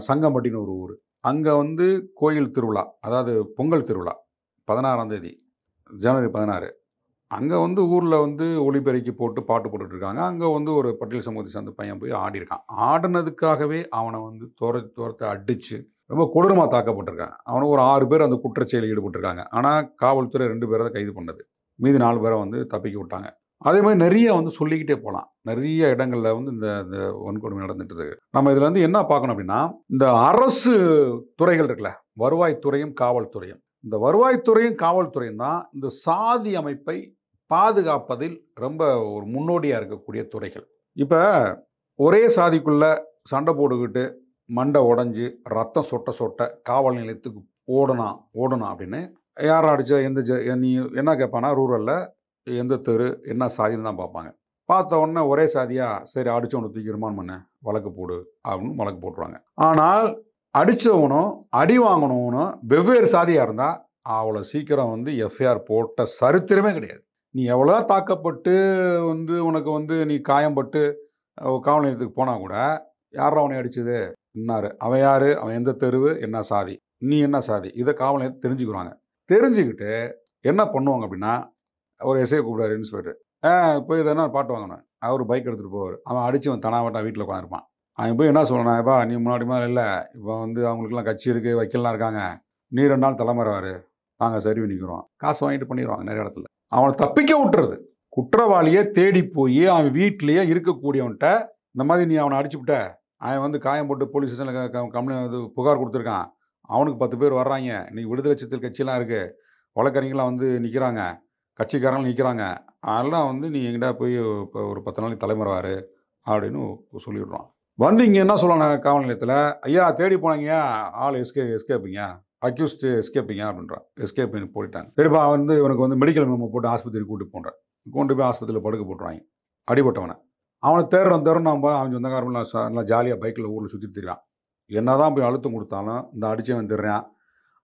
சங்கம்பட்டின்னு ஒரு ஊர். அங்கே வந்து கோயில் திருவிழா, அதாவது பொங்கல் திருவிழா 16ஆம் தேதி ஜனவரி 16. அங்கே வந்து ஊரில் வந்து ஒளிபெருக்கி போட்டு பாட்டு போட்டுட்ருக்காங்க. அங்கே வந்து ஒரு பட்டியல் சமூகத்தை சேர்ந்த பையன் போய் ஆடிருக்கான். ஆடினதுக்காகவே அவனை வந்து துரத்தை அடித்து ரொம்ப கொடூரமாக தாக்கப்பட்டிருக்காங்க. அவனுக்கு ஒரு 6 பேர் அந்த குற்றச்செயலில் ஈடுபட்டிருக்காங்க. ஆனால் காவல்துறை 2 பேரை தான் கைது பண்ணது. மீதி 4 பேரை வந்து தப்பிக்க விட்டாங்க. அதே மாதிரி நிறைய வந்து சொல்லிக்கிட்டே போகலாம். நிறைய இடங்களில் வந்து இந்த வன்கொடுமை நடந்துட்டு. நம்ம இதில் வந்து என்ன பார்க்கணும் அப்படின்னா, இந்த அரசு துறைகள் இருக்குல்ல, வருவாய்த்துறையும் காவல்துறையும். இந்த வருவாய்த்துறையும் காவல்துறையும் தான் இந்த சாதி அமைப்பை பாதுகாப்பதில் ரொம்ப ஒரு முன்னோடியாக இருக்கக்கூடிய துறைகள். இப்போ ஒரே சாதிக்குள்ள சண்டை போட்டுக்கிட்டு மண்டை உடஞ்சி ரத்தம் சொட்ட சொட்ட காவல் நிலையத்துக்கு ஓடணும் அப்படின்னு யாரை அடிச்சா நீ என்ன கேட்பானா, ரூரலில் எந்த தெரு என்ன சாதின்னு தான் பார்ப்பாங்க. பார்த்த உடனே ஒரே சாதியா, சரி அடித்தவனை தூக்கி ரிமாண்ட் பண்ண வழக்கு போடு அப்படின்னு வழக்கு போட்டுருவாங்க. ஆனால் அடித்தவனும் அடி வாங்கினவனும் வெவ்வேறு சாதியாக இருந்தால் அவ்வளோ சீக்கிரம் வந்து எஃப்ஐஆர் போட்ட சரித்திரமே கிடையாது. நீ எவ்வளோ தாக்கப்பட்டு வந்து உனக்கு வந்து நீ காயம்பட்டு காவல் நிலையத்துக்கு போனால் கூட யாரா அவனை அடிச்சது என்னாரு, அவன் யார், அவன் எந்த தெருவு, என்ன சாதி, நீ என்ன சாதி, இதை காவல் நிலையத்தை தெரிஞ்சுக்கிறாங்க. தெரிஞ்சுக்கிட்டு என்ன பண்ணுவாங்க அப்படின்னா, ஒரு எஸ்ஐ கூப்பிடாரு இன்ஸ்பெக்டர், போய் இதை என்ன பாட்டு வாங்கினேன், அவர் பைக் எடுத்துகிட்டு போவார். அவன் அடித்தவன் தனாவட்டா வீட்டில் உட்காந்துருப்பான். அவன் போய் என்ன சொல்லணும், எப்பா நீ முன்னாடி மாதிரி இல்லை, இப்போ வந்து அவங்களுக்குலாம் கட்சி இருக்குது, வக்கீல்லாம் இருக்காங்க, நீ 2 நாள் தலைமறைவார், நாங்கள் சரி பண்ணிக்கிறோம், காசு வாங்கிட்டு பண்ணிடுவாங்க நிறைய இடத்துல. அவனை தப்பிக்க விட்டுறது. குற்றவாளியை தேடி போய் அவன் வீட்லேயே இருக்கக்கூடியவன்கிட்ட இந்த மாதிரி நீ அவனை அடிச்சுவிட்ட, அவன் வந்து காயம் போட்டு போலீஸ் ஸ்டேஷனில் கம்ப்ளைண்ட் புகார் கொடுத்துருக்கான், அவனுக்கு 10 பேர் வர்றாங்க, இன்னைக்கு விடுதலை சிறுத்தைகள் கட்சியெல்லாம் இருக்குது, வழக்கறிஞர்களாம் வந்து நிற்கிறாங்க, கட்சிக்காரங்களும் நிற்கிறாங்க, அதெல்லாம் வந்து நீ எங்கிட்ட போய் இப்போ ஒரு 10 நாளைக்கு தலைமறைவார் அப்படின்னு சொல்லிவிடுறான். வந்து இங்கே என்ன சொல்லணும் காவல் நிலையத்தில், ஐயா தேடி போனாங்க, ஆள் எஸ்கேப்பிங்க, அக்யூஸ்டு எஸ்கேப்பிங்க அப்படின்றான். எஸ்கேப் போயிட்டாங்க. சரிப்பா வந்து இவனுக்கு வந்து மெடிக்கல் மெமோ போட்டு ஆஸ்பத்திரிக்கு கொண்டு போய் ஆஸ்பத்திரியில் படுக்க போட்டுருவாங்க அடிபட்டவனை. அவனை தேடுறோம் நம்ம அவன் சொந்தக்காரங்களாம் நல்லா ஜாலியாக பைக்கில் ஊரில் சுற்றி திரியான். என்ன தான் போய் அழுத்தம் கொடுத்தாலும் இந்த அடித்தவன் திடுறான்,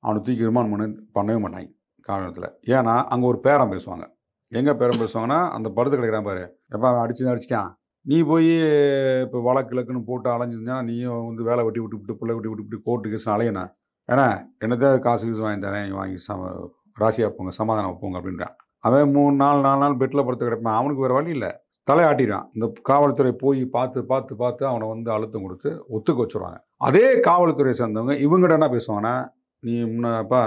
அவனை தூக்கி ரிமாண்ட் பண்ணவே மாட்டாங்க காவல் நிலையத்தில். ஏன்னா அங்கே ஒரு பேரம் பேசுவாங்க. எங்கே பேரம் பேசுவாங்கன்னா, அந்த படுத்து கிடைக்கிறான் பாரு, எப்போ அவன் அடிச்சிட்டான், நீ போய் இப்போ வழக்குன்னு போட்டு அலைஞ்சிருந்தா நீயும் வந்து வேலை வெட்டி விட்டு பிள்ளை விட்டு கோர்ட்டு கேஸ் அலையணும், ஏன்னா என்னதான் காசு வாங்கி தரேன், நீ வாங்கி ராசியாக போங்க, சமாதானம் போங்க அப்படின்றான். அவன் 4 நாள் பெட்டில் படுத்து கிடப்பான். அவனுக்கு வேறு வழி இல்லை, தலையாட்டிடுறான். இந்த காவல்துறை போய் பார்த்து அவனை வந்து அழுத்தம் கொடுத்து ஒத்துக்க வச்சுருவாங்க. அதே காவல்துறையை சேர்ந்தவங்க இவங்ககிட்ட என்ன பேசுவாங்கன்னா, நீ முன்னப்பா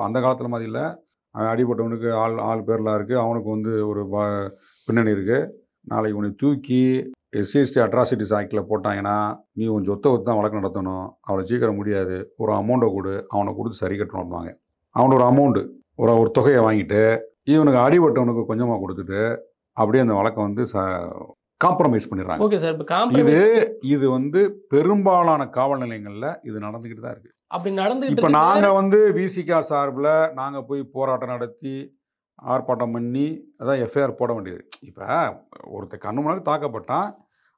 அந்த காலத்தில் மாதிரி இல்லை, அவன் அடிபட்டவனுக்கு ஆள் பேர்லாம் இருக்குது, அவனுக்கு வந்து ஒரு பின்னணி இருக்குது, நாளைக்கு உன்னை தூக்கி எஸ்சிஎஸ்டி அட்ராசிட்டிஸ் ஆக்டில் போட்டாங்கன்னா நீ உன் சொத்தை தான் வழக்கு நடத்தணும், அவ்வளோ சீக்கிரம் முடியாது, ஒரு அமௌண்ட்டை கொடு, அவனை கொடுத்து சரி கட்டணும்வாங்க. அவனோட ஒரு அமௌண்ட்டு ஒரு தொகையை வாங்கிட்டு இவனுக்கு அடிபட்டவனுக்கு கொஞ்சமாக கொடுத்துட்டு அப்படியே அந்த வழக்கை வந்து காம்ப்ரமைஸ் பண்ணிடுறாங்க. ஓகே சார், இப்போ இது வந்து பெரும்பாலான காவல் நிலையங்களில் இது நடந்துக்கிட்டு தான் இருக்குது. அப்படி நடந்துக்கிட்டு இப்போ நாங்கள் வந்து விசிகா சார்பில் நாங்கள் போய் போராட்டம் நடத்தி ஆர்ப்பாட்டம் பண்ணி அதான் எஃப்ஐஆர் போட வேண்டியது. இப்போ ஒருத்தர் கண்ணு முன்னாடி தாக்கப்பட்டான்,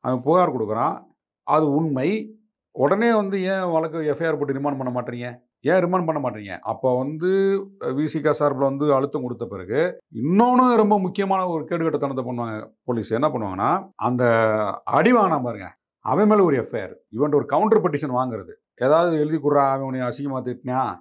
அவன் புகார் கொடுக்குறான், அது உண்மை, உடனே வந்து ஏன் வழக்கு எஃப்ஐஆர் போட்டு ரிமாண்ட் பண்ண மாட்டீங்க? ஏன் ரிமாண்ட் பண்ண மாட்டீங்க? அப்போ வந்து விசிக சார்பில் வந்து அழுத்தம் கொடுத்த பிறகு இன்னொன்று ரொம்ப முக்கியமான ஒரு கேடுகட்டத்தனத்தை பண்ணுவாங்க போலீஸ். என்ன பண்ணுவாங்கன்னா, அந்த அடி வாங்கினா பாருங்க, அவன் மேலே ஒரு எஃப்ஐஆர், இவன்ட்டு ஒரு கவுண்டர் பெட்டிஷன் வாங்குறது. ஏதாவது எழுதி கொடுறா, அவன் உன்னை அசிங்கமாக திட்டினான்,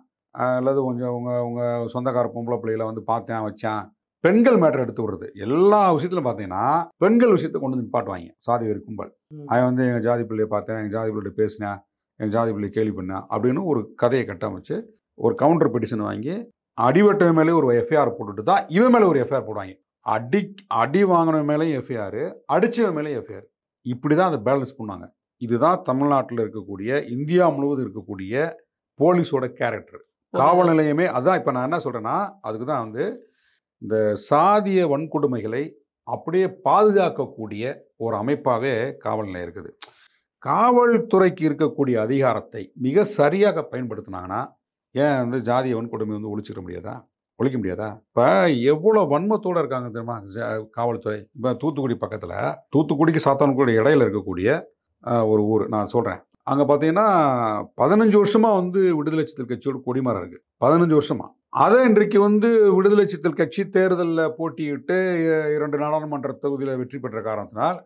அல்லது கொஞ்சம் உங்கள் சொந்தக்கார பொம்பளை பிள்ளைகளை வந்து பார்த்தேன் வச்சான். பெண்கள் மேட்டர் எடுத்து விடுறது. எல்லா விஷயத்திலும் பார்த்தீங்கன்னா, பெண்கள் விஷயத்தை கொண்டு வந்து நிப்பாட்டுவாங்க சாதி வெறி கும்பல். அவன் வந்து எங்கள் ஜாதி பிள்ளையை பார்த்தேன், எங்கள் ஜாதி பிள்ளைகிட்ட பேசினேன், எங்கள் ஜாதி பிள்ளையை கேள்வி பண்ணேன் அப்படின்னு ஒரு கதையை கட்டமைச்சு ஒரு கவுண்டர் பெட்டிஷன் வாங்கி அடிவட்டவன் மேலே ஒரு எஃப்ஐஆர் போட்டுட்டு தான் இவன் மேலே ஒரு எஃப்ஐஆர் போடுவாங்க. அடி வாங்கினவன் மேலேயும் எஃப்ஐஆர், அடித்தவன் மேலேயும் எஃப்ஐஆர். இப்படி தான் அதை பேலன்ஸ் பண்ணுவாங்க. இதுதான் தமிழ்நாட்டில் இருக்கக்கூடிய, இந்தியா முழுவதும் இருக்கக்கூடிய போலீஸோட கேரக்டர். காவல் நிலையமே அதான். இப்போ நான் என்ன சொல்கிறேன்னா, அதுக்கு தான் வந்து இந்த சாதிய வன்கொடுமைகளை அப்படியே பாதுகாக்கக்கூடிய ஒரு அமைப்பாகவே காவல் நிலையம் இருக்குது. காவல்துறைக்கு இருக்கக்கூடிய அதிகாரத்தை மிக சரியாக பயன்படுத்தினாங்கன்னா, ஏன் வந்து ஜாதிய வன்கொடுமை வந்து ஒழிச்சிட முடியாதா? ஒழிக்க முடியாதா? இப்போ எவ்வளோ வன்மத்தோடு இருக்காங்க தெரியுமா காவல்துறை? இப்போ தூத்துக்குடி பக்கத்தில், தூத்துக்குடிக்கு சாத்தான்குடி இடையில இருக்கக்கூடிய ஒரு ஊர் நான் சொல்கிறேன். அங்கே பார்த்தீங்கன்னா 15 வருஷமாக வந்து விடுதலை சிறுத்தைகள் கட்சியோட கொடிமரம் இருக்குது. 15 வருஷமாக. அதை இன்றைக்கு வந்து விடுதலை சிறுத்தைகள் கட்சி தேர்தலில் போட்டியிட்டு 2 நாடாளுமன்ற தொகுதியில் வெற்றி பெற்ற காரணத்தினால்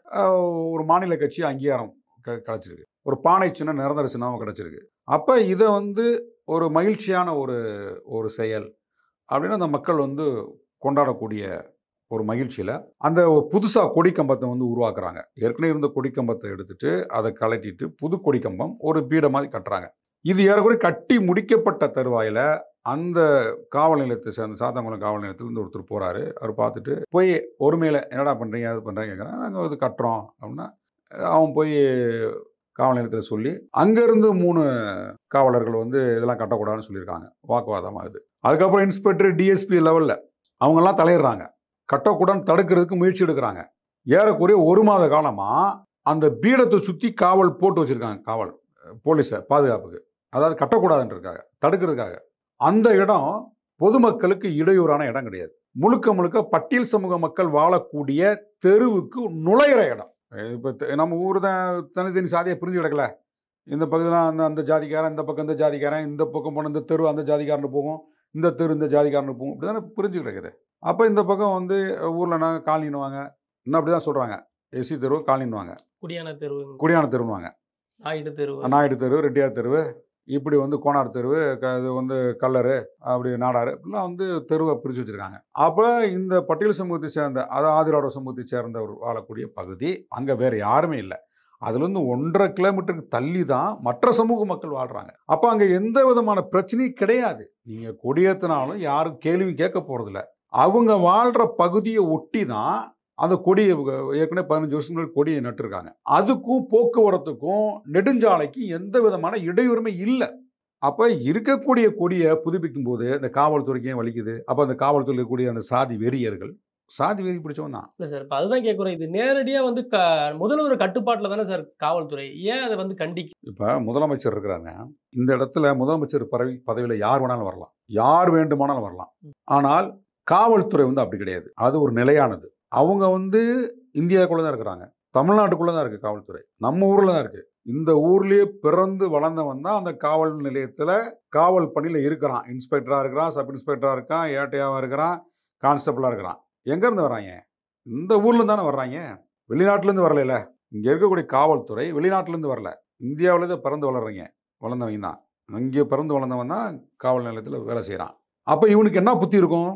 ஒரு மாநில கட்சி அங்கீகாரம் கிடச்சிருக்கு. ஒரு பானை சின்னம், நிரந்தர சின்னமும் கிடச்சிருக்கு. அப்போ இதை வந்து ஒரு மகிழ்ச்சியான ஒரு செயல் அப்படின்னு அந்த மக்கள் வந்து கொண்டாடக்கூடிய ஒரு மகிழ்ச்சியில் அந்த புதுசாக கொடிக்கம்பத்தை வந்து உருவாக்குறாங்க. ஏற்கனவே இருந்த கொடிக்கம்பத்தை எடுத்துட்டு அதை கலட்டிட்டு புது கொடிக்கம்பம் ஒரு பீடம் மாதிரி கட்டுறாங்க. இது ஏறக்குறைய கட்டி முடிக்கப்பட்ட தருவாயில் அந்த காவல் நிலையத்தை சேர்ந்த சாத்தான்குளம் காவல் நிலையத்திலிருந்து ஒருத்தர் போகிறாரு. அவர் பார்த்துட்டு போய் ஒருமையில் என்னடா பண்ணுறீங்க, அது பண்ணுறீங்க கேட்குறாங்க. நாங்கள் இது கட்டுறோம் அப்படின்னா, அவன் போய் காவல் நிலையத்தில் சொல்லி அங்கேருந்து 3 காவலர்கள் வந்து இதெல்லாம் கட்டக்கூடாதுன்னு சொல்லியிருக்காங்க. வாக்குவாதமாகுது. அதுக்கப்புறம் இன்ஸ்பெக்டர், டிஎஸ்பி லெவலில் அவங்கெல்லாம் தலையிடுறாங்க. கட்டக்கூடாதுன்னு தடுக்கிறதுக்கு முயற்சி எடுக்கிறாங்க. ஏறக்குறைய 1 மாத காலமாக அந்த பீடத்தை சுற்றி காவல் போட்டு வச்சுருக்காங்க. காவல் போலீஸை பாதுகாப்புக்கு, அதாவது கட்டக்கூடாதுன்றதுக்காக, தடுக்கிறதுக்காக. அந்த இடம் பொதுமக்களுக்கு இடையூறான இடம் கிடையாது. முழுக்க முழுக்க பட்டியல் சமூக மக்கள் வாழக்கூடிய தெருவுக்கு நுழையிற இடம். இப்போ நம்ம ஊர் தான் தனித்தனி சாதியை பிரிஞ்சு கிடக்கல. இந்த பகுதியில் அந்த ஜாதிக்காரன், இந்த பக்கம் இந்த ஜாதிக்காரன், இந்த பக்கம் போன இந்த தெரு அந்த ஜாதிக்காரனு போகும், இந்த தெரு இந்த ஜாதிக்காரனு போகும், இப்படி தானே பிரிஞ்சு கிடக்குது. அப்போ இந்த பக்கம் வந்து ஊரில் நாங்கள் காலனின்னுவாங்க, இன்னும் அப்படி தான் சொல்கிறாங்க. எஸ்சி தெருவு காலனின்னுவாங்க, குடியான தெருவுன்னுவாங்க, நாயுடு தெரு, ரெட்டியார் தெருவு, இப்படி வந்து கோனார் தெருவு, இது வந்து கல்லரு, அப்படி நாடாரு, இப்படிலாம் வந்து தெருவை பிரித்து வச்சுருக்காங்க. அப்போ இந்த பட்டியல் சமூகத்தை சேர்ந்த, அதாவது ஆதிராவிட சமூகத்தை சேர்ந்தவர் வாழக்கூடிய பகுதி, அங்கே வேறு யாருமே இல்லை. அதுலேருந்து 1.5 கிலோமீட்டருக்கு தள்ளி தான் மற்ற சமூக மக்கள் வாழ்கிறாங்க. அப்போ அங்கே எந்த விதமான பிரச்சனையும் கிடையாது. நீங்கள் கொடியேற்றினாலும் யாரும் கேள்வியும் கேட்க போகிறதில்ல. அவங்க வாழ்கிற பகுதியை ஒட்டி தான் அந்த கொடியை ஏற்கனவே 15 வருஷத்துக்கு முன்னாடி கொடியை நட்டுருக்காங்க. அதுக்கும் போக்குவரத்துக்கும் நெடுஞ்சாலைக்கும் எந்த விதமான இடையூறுமே இல்லை. அப்போ இருக்கக்கூடிய கொடியை புதுப்பிக்கும் போது இந்த காவல்துறைக்கு ஏன் வலிக்குது? அப்போ அந்த காவல்துறையில் இருக்கக்கூடிய அந்த சாதி வெறியர்கள், சாதி வெறி பிடிச்சவன் தான். இல்லை சார், இப்போ அதுதான் கேட்குறோம். இது நேரடியாக வந்து முதல்வர் கட்டுப்பாட்டில் தானே சார் காவல்துறை, ஏன் அதை வந்து கண்டிக்கும்? இப்போ முதலமைச்சர் இருக்கிறாங்க. இந்த இடத்துல முதலமைச்சர் பதவியில் யார் வேணாலும் வரலாம், யார் வேண்டுமானாலும் வரலாம். ஆனால் காவல்துறை வந்து அப்படி கிடையாது. அது ஒரு நிலையானது. அவங்க வந்து இந்தியாவுக்குள்ளே தான் இருக்கிறாங்க, தமிழ்நாட்டுக்குள்ளே தான் இருக்குது காவல்துறை, நம்ம ஊரில் தான் இருக்குது. இந்த ஊர்லேயே பிறந்து வளர்ந்தவன் தான் அந்த காவல் நிலையத்தில் காவல் பணியில் இருக்கிறான். இன்ஸ்பெக்டராக இருக்கிறான், சப் இன்ஸ்பெக்டராக இருக்கான், ஏட்டையாவாக இருக்கிறான், கான்ஸ்டபிளாக இருக்கிறான். எங்கேருந்து வர்றாங்க? இந்த ஊரில் தானே வர்றாங்க, வெளிநாட்டிலேருந்து வரல. இங்கே இருக்கக்கூடிய காவல்துறை வெளிநாட்டிலேருந்து வரல, இந்தியாவிலே தான் பிறந்து வளர்ந்தவங்க தான். இங்கே பிறந்து வளர்ந்தவன் தான் காவல் நிலையத்தில் வேலை செய்கிறான். அப்போ இவனுக்கு என்ன புத்தி இருக்கும்?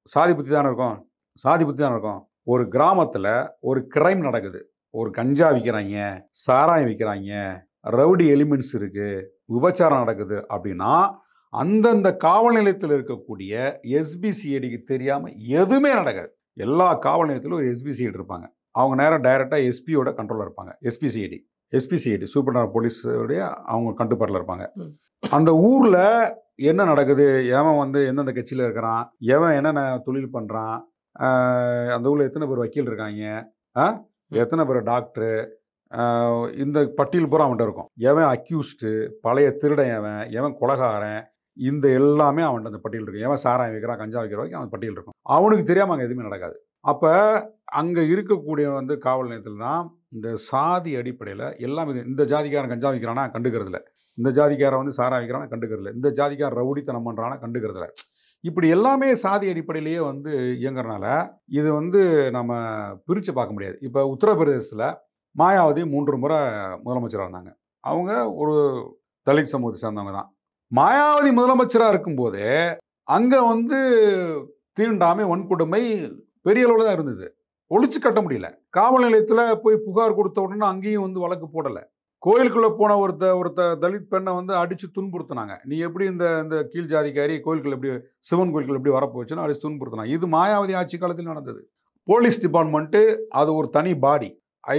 சாதி புத்தி தானே இருக்கும், சாதி புத்தி தானே இருக்கும். ஒரு கிராமத்தில் ஒரு கிரைம் நடக்குது, ஒரு கஞ்சா விற்கிறாங்க, சாராயம் விற்கிறாங்க, ரவுடி எலிமெண்ட்ஸ் இருக்குது, விபச்சாரம் நடக்குது அப்படின்னா அந்தந்த காவல் நிலையத்தில் இருக்கக்கூடிய எஸ்பிசிஐடிக்கு தெரியாமல் எதுவுமே நடக்காது. எல்லா காவல் நிலையத்திலும் ஒரு எஸ்பிசிஐடி இருப்பாங்க. அவங்க நேரம் டைரெக்டாக எஸ்பியோட கண்ட்ரோலில் இருப்பாங்க. எஸ்பிசிஐடி சூப்பர் போலீஸோடைய அவங்க கட்டுப்பாட்டில் இருப்பாங்க. அந்த ஊரில் என்ன நடக்குது, எவன் வந்து எந்தெந்த கட்சியில் இருக்கிறான், எவன் என்னென்ன தொழில் பண்ணுறான், அந்த ஊரில் எத்தனை பேர் வக்கீல் இருக்காங்க, எத்தனை பேர் டாக்டரு, இந்த பட்டியல் பூரா அவன்கிட்ட இருக்கும். எவன் அக்யூஸ்டு, பழைய திருடன், எவன் கொலகாரன், இந்த எல்லாமே அவன்கிட்ட அந்த பட்டியல் இருக்கும். எவன் சாராயம் வைக்கிறான், கஞ்சா வைக்கிற வரைக்கும் அவன் பட்டியல் இருக்கும். அவனுக்கு தெரியாமல் அங்கே எதுவுமே நடக்காது. அப்போ அங்கே இருக்கக்கூடிய வந்து காவல் நிலையத்தில் தான் இந்த சாதி அடிப்படையில் எல்லாம் இந்த ஜாதிக்காரன் கஞ்சா விற்கிறானா கண்டுக்கிறது இல்லை, இந்த ஜாதிக்காரன் வந்து சாரா விற்கிறானா கண்டுக்கிறது இல்லை, இந்த ஜாதிக்காரன் ரவுடித்தனம் பண்ணுறானா கண்டுக்கிறது இல்லை. இப்படி எல்லாமே சாதி அடிப்படையிலேயே வந்து இயங்குறனால இது வந்து நம்ம பிரித்து பார்க்க முடியாது. இப்போ உத்தரப்பிரதேசத்தில் மாயாவதி 3 முறை முதலமைச்சராக இருந்தாங்க. அவங்க ஒரு தலித் சமூகத்தை சேர்ந்தவங்க தான். மாயாவதி முதலமைச்சராக இருக்கும்போதே அங்கே வந்து தீண்டாமை வன்கொடுமை பெரிய அளவில் தான் இருந்தது. ஒழிச்சு கட்ட முடியல. காவல் நிலையத்தில் போய் புகார் கொடுத்த உடனே அங்கேயும் வந்து வழக்கு போடலை. கோயிலுக்குள்ளே போன ஒருத்த தலித் பெண்ணை வந்து அடித்து துன்புறுத்தினாங்க. நீ எப்படி இந்த கீழ் ஜாதிக்காரி கோயிலுக்குள்ள எப்படி சிவன் கோயிலுக்குள்ள எப்படி வரப்போச்சுன்னு அடித்து துன்புறுத்தினாங்க. இது மாயாவதி ஆட்சி காலத்தில் நடந்தது. போலீஸ் டிபார்ட்மெண்ட்டு அது ஒரு தனி பாடி,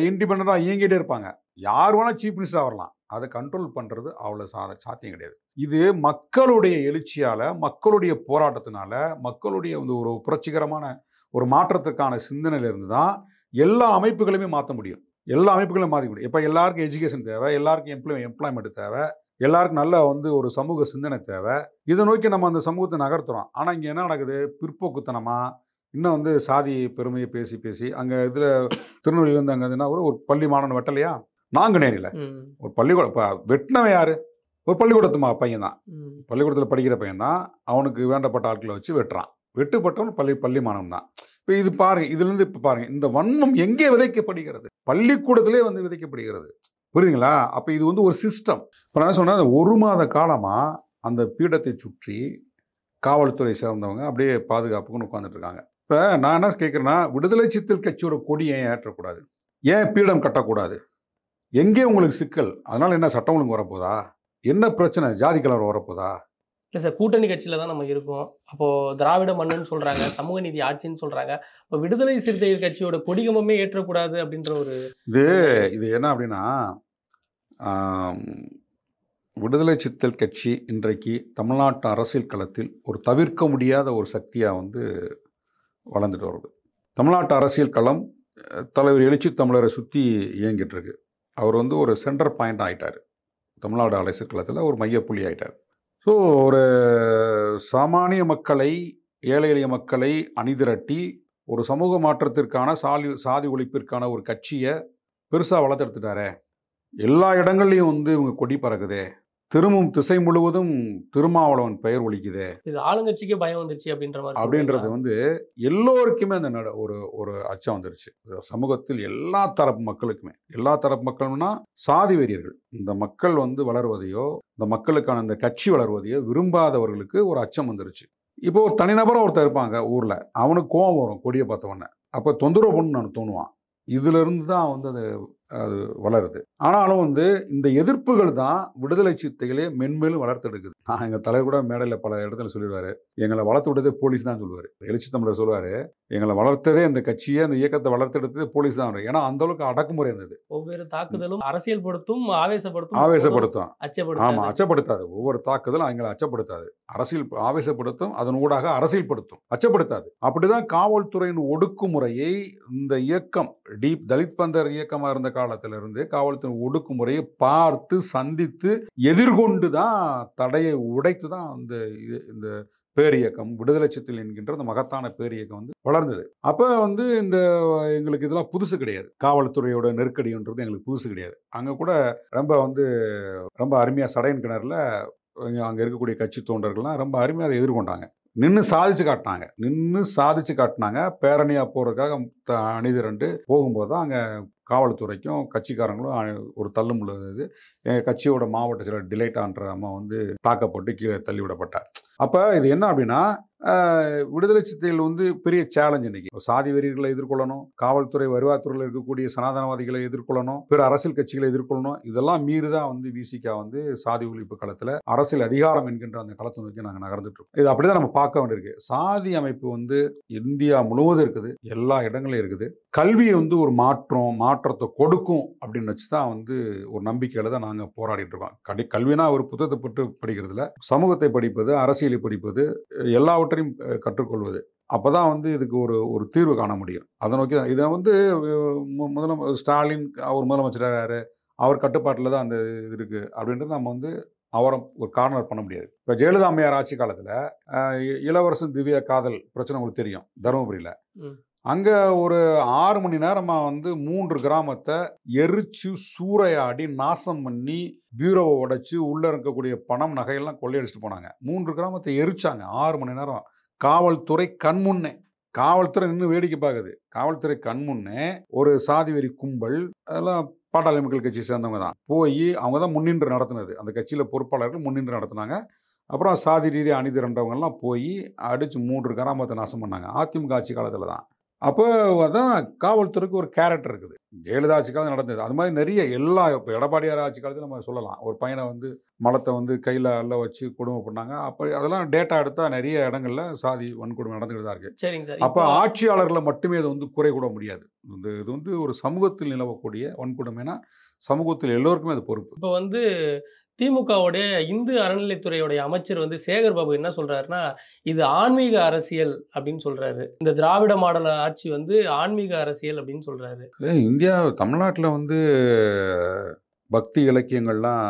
இண்டிபெண்டாக இயங்கிட்டே இருப்பாங்க. யார் வேணால் சீஃப் மினிஸ்டராக வரலாம். அதை கண்ட்ரோல் பண்ணுறது அவ்வளோ சாத்தியம் கிடையாது. இது மக்களுடைய எழுச்சியால், மக்களுடைய போராட்டத்தினால, மக்களுடைய வந்து ஒரு புரட்சிகரமான ஒரு மாற்றத்துக்கான சிந்தனையிலிருந்து தான் எல்லா அமைப்புகளையுமே மாற்ற முடியும். எல்லா அமைப்புகளையும் மாற்ற முடியும். இப்போ எல்லாருக்கும் எஜுகேஷன் தேவை, எல்லாருக்கும் எம்ப்ளாய்மெண்ட் தேவை, எல்லாருக்கும் நல்ல வந்து ஒரு சமூக சிந்தனை தேவை. இதை நோக்கி நம்ம அந்த சமூகத்தை நகர்த்துறோம். ஆனால் இங்கே என்ன நடக்குது? பிற்போக்குத்தனமாக இன்னும் வந்து சாதி பெருமையை பேசி அங்கே இதில் திருநெல்வேலியிலேருந்து அங்கே என்ன ஒரு பள்ளி மாணவன் வெட்டலையா? நாங்குநேரியில் ஒரு பள்ளிக்கூடம் இப்போ வெட்டினவன் யார்? ஒரு பள்ளிக்கூடத்து பையன் தான், பள்ளிக்கூடத்தில் படிக்கிற பையன் தான். அவனுக்கு வேண்டப்பட்ட ஆட்களை வச்சு வெட்டுறான். வெட்டுப்பட்டவன் பள்ளி மாணவன் தான். இப்போ இது பாருங்கள், இதுலேருந்து இப்போ பாருங்கள், இந்த வன்மம் எங்கே விதைக்கப்படுகிறது? பள்ளிக்கூடத்திலே வந்து விதைக்கப்படுகிறது. புரியுதுங்களா? அப்போ இது வந்து ஒரு சிஸ்டம். இப்போ நான் என்ன சொன்னேன், 1 மாத காலமாக அந்த பீடத்தை சுற்றி காவல்துறை சேர்ந்தவங்க அப்படியே பாதுகாப்புக்குன்னு உட்காந்துட்டு இருக்காங்க. இப்போ நான் என்ன கேட்குறேன்னா, விடுதலை சிறுத்தைகள் கட்சியோட கொடி ஏன் ஏற்றக்கூடாது? ஏன் பீடம் கட்டக்கூடாது? எங்கே உங்களுக்கு சிக்கல்? அதனால் என்ன சட்டம் ஒழுங்கு வரப்போதா? என்ன பிரச்சனை? ஜாதி கலவரம் வரப்போதா? இல்லை சார், கூட்டணி கட்சியில் தான் நம்ம இருக்கோம். அப்போது திராவிட மண்ணுன்னு சொல்கிறாங்க, சமூக நீதி ஆட்சின்னு சொல்கிறாங்க. இப்போ விடுதலை சிறுத்தைகள் கட்சியோட கொடிகமமே ஏற்றக்கூடாது அப்படின்ற ஒரு இது என்ன அப்படின்னா, விடுதலை சிறுத்தைகள் கட்சி இன்றைக்கு தமிழ்நாட்டு அரசியல் களத்தில் ஒரு தவிர்க்க முடியாத ஒரு சக்தியாக வந்து வளர்ந்துட்டு வருது. தமிழ்நாட்டு அரசியல் களம் தலைவர் எழுச்சி தமிழரை சுற்றி இயங்கிட்டு இருக்கு. அவர் வந்து ஒரு சென்டர் பாயிண்ட் ஆகிட்டார். தமிழ்நாடு அரசியல் களத்தில் ஒரு மையப்புள்ளி ஆகிட்டார். ஸோ ஒரு சாமானிய மக்களை, ஏழை எளிய மக்களை அணிதிரட்டி ஒரு சமூக மாற்றத்திற்கான சாதி ஒழிப்பிற்கான ஒரு கட்சியை பெருசாக வளர்த்தெடுத்துட்டாரே. எல்லா இடங்கள்லையும் வந்து இவங்க கொடி பறக்குதே. திரும்பும் திசை முழுவதும் திருமாவளவன் பெயர் ஒலிக்குதே. இது ஆளுங்கட்சிக்கே பயம் வந்துருச்சு அப்படின்றது வந்து எல்லோருக்குமே அந்த ஒரு அச்சம் வந்துருச்சு. சமூகத்தில் எல்லா தரப்பு மக்களுக்குமே. எல்லா தரப்பு மக்கள்னா சாதி வெறியர்கள். இந்த மக்கள் வந்து வளர்வதையோ, இந்த மக்களுக்கான இந்த கட்சி வளர்வதையோ விரும்பாதவர்களுக்கு ஒரு அச்சம் வந்துருச்சு. இப்போ ஒரு தனிநபராக ஒருத்தர் இருப்பாங்க ஊரில், அவனுக்கு கோவம் வரும் கொடியை பார்த்தவொடனே. அப்போ தொந்தரவு பண்ணு நான் தோணுவான். இதிலிருந்து தான் வந்து அது வளருது. ஆனாலும் வந்து இந்த எதிர்ப்புகள் தான் விடுதலை சிறுத்தைகளே மென்மேலும் வளர்த்தெடுக்குது. எங்கள் தலைவர் கூட மேடையில் பல இடத்துல சொல்லிடுவார், எங்களை வளர்த்து விட்டதே போலீஸ் தான் சொல்லுவார். எழுச்சி தமிழர் சொல்லுவார், எங்களை வளர்த்ததே இந்த கட்சியை, அந்த இயக்கத்தை வளர்த்தெடுத்ததே போலீஸ் தான். ஏன்னா அந்த அளவுக்கு அடக்குமுறை இருந்தது. ஒவ்வொரு தாக்குதலும் அரசியல் படுத்தும், ஆவேசப்படுத்தும். ஆமாம், அச்சப்படுத்தாது. ஒவ்வொரு தாக்குதலும் எங்களை அச்சப்படுத்தாது. அரசியல் ஆவேசப்படுத்தும், அதன் ஊடாக அரசியல்படுத்தும், அச்சப்படுத்தாது. அப்படிதான் காவல்துறையின் ஒடுக்குமுறையை இந்த இயக்கம் தலித் பந்தர் இயக்கமாக இருந்த காலத்திலிருந்து காவல்துறை ஒடுக்குமுறையை பார்த்து சந்தித்து எதிர்கொண்டு தான் தடையை உடைத்து தான் இந்த பேரியக்கம் விடுதலை சிறுத்தைகள் என்கின்ற அந்த மகத்தான பேரியக்கம் வந்து வளர்ந்தது. அப்போ வந்து எங்களுக்கு இதெல்லாம் புதுசு கிடையாது. காவல்துறையோட நெருக்கடின்றது எங்களுக்கு புதுசு கிடையாது. அங்கே கூட ரொம்ப அருமையாக சடையன் கிணறுல அங்கே இருக்கக்கூடிய கட்சி தொண்டர்கள்லாம் ரொம்ப அருமையாக அதை எதிர்கொண்டாங்க. நின்று சாதிச்சு காட்டினாங்க. பேரணியாக போகிறதுக்காக அணிதிரண்டு போகும்போது தான் அங்கே காவல்துறைக்கும் கட்சிக்காரங்களும் ஒரு தள்ளுமுள்ளது. எங்கள் கட்சியோட மாவட்ட செயலர் டிலைட்டான்ற அம்மா வந்து தாக்கப்பட்டு கீழே தள்ளிவிடப்பட்டார். அப்போ இது என்ன அப்படின்னா, விடுதலை சிறுத்தைகள் வந்து பெரிய சேலஞ்ச். இன்னைக்கு சாதி வெறியர்களை எதிர்கொள்ளணும், காவல்துறை வருவாய்த்துறையில் இருக்கக்கூடிய சனாதனவாதிகளை எதிர்கொள்ளணும், பிற அரசியல் கட்சிகளை எதிர்கொள்ளணும். இதெல்லாம் மீறிதான் வந்து விசிகா வந்து சாதி ஒழிப்பு களத்தில் அரசியல் அதிகாரம் என்கின்ற அந்த களத்தை நோக்கி நாங்கள் நகர்ந்துட்டு இருக்கோம். இது அப்படிதான் நம்ம பார்க்க வேண்டியிருக்கு. சாதி அமைப்பு வந்து இந்தியா முழுவதும் இருக்குது, எல்லா இடங்களையும் இருக்குது. கல்வி வந்து ஒரு மாற்றத்தை கொடுக்கும் அப்படின்னு வச்சு தான் வந்து ஒரு நம்பிக்கையில தான் நாங்கள் போராடிட்டு இருக்கோம். கல்வினா ஒரு புத்தகத்தை பட்டு படிக்கிறதுல, சமூகத்தை படிப்பது, அரசியலை படிப்பது, எல்லாவற்றையும் கற்றுக்கொள்வது. அப்பதான் வந்து இதுக்கு ஒரு தீர்வு காண முடியும். அதை நோக்கி தான் இதை வந்து ஸ்டாலின் அவர் முதலமைச்சராக அவர் கட்டுப்பாட்டில் தான் அந்த இது இருக்கு அப்படின்றது நம்ம வந்து அவரை ஒரு கார்னர் பண்ண முடியாது. இப்போ ஜெயலலிதா அம்மையார் ஆட்சி காலத்தில் இளவரசன் திவ்யா காதல் பிரச்சனை உங்களுக்கு தெரியும், தருமபுரியில். அங்கே ஒரு 6 மணி நேரமாக வந்து 3 கிராமத்தை எரிச்சு சூறையாடி நாசம் பண்ணி பியூரோவை உடைச்சு உள்ளே இருக்கக்கூடிய பணம் நகையெல்லாம் கொள்ளையடிச்சிட்டு போனாங்க. 3 கிராமத்தை எரிச்சாங்க 6 மணி நேரம். காவல்துறை கண்முன்னே, காவல்துறை நின்று வேடிக்கை பார்க்குது. காவல்துறை கண்முன்னே ஒரு சாதி வெறி கும்பல், அதெல்லாம் பாட்டாளி மக்கள் கட்சியை சேர்ந்தவங்க தான், போய் அவங்க தான் முன்னின்று நடத்துனது. அந்த கட்சியில் பொறுப்பாளர்கள் முன்னின்று நடத்துனாங்க. அப்புறம் சாதி ரீதியாக அணிதிரண்டவங்கெல்லாம் போய் அடித்து 3 கிராமத்தை நாசம் பண்ணாங்க. அதிமுக ஆட்சி காலத்தில் தான். அப்போ அதான் காவல்துறைக்கு ஒரு கேரக்டர் இருக்குது. ஜெயலலிதா ஆட்சி காலம் நடந்தது. அது மாதிரி நிறைய எல்லா இப்போ எடப்பாடியார் ஆட்சி காலத்தில் நம்ம சொல்லலாம். ஒரு பையனை வந்து மலத்தை வந்து கையில் அள்ள வச்சு கொடுமை பண்ணாங்க. அப்போ அதெல்லாம் டேட்டா எடுத்தால் நிறைய இடங்கள்ல சாதி வன்கொடுமை நடந்துகிட்டு தான் இருக்குது. சரிங்க சார். அப்போ ஆட்சியாளர்களை மட்டுமே இது வந்து குறை கூட முடியாது. இது வந்து ஒரு சமூகத்தில் நிலவக்கூடிய வன்கொடுமைனா சமூகத்தில் எல்லோருக்குமே அது பொறுப்பு. இப்போ வந்து திமுகவுடைய இந்து அறநிலைத்துறையுடைய அமைச்சர் வந்து சேகர் பாபு என்ன சொல்றாருன்னா, இது ஆன்மீக அரசியல் அப்படின்னு சொல்றாரு. இந்த திராவிட மாடல் ஆட்சி வந்து ஆன்மீக அரசியல் அப்படின்னு சொல்றாரு. இந்தியா தமிழ்நாட்டில் வந்து பக்தி இலக்கியங்கள்லாம்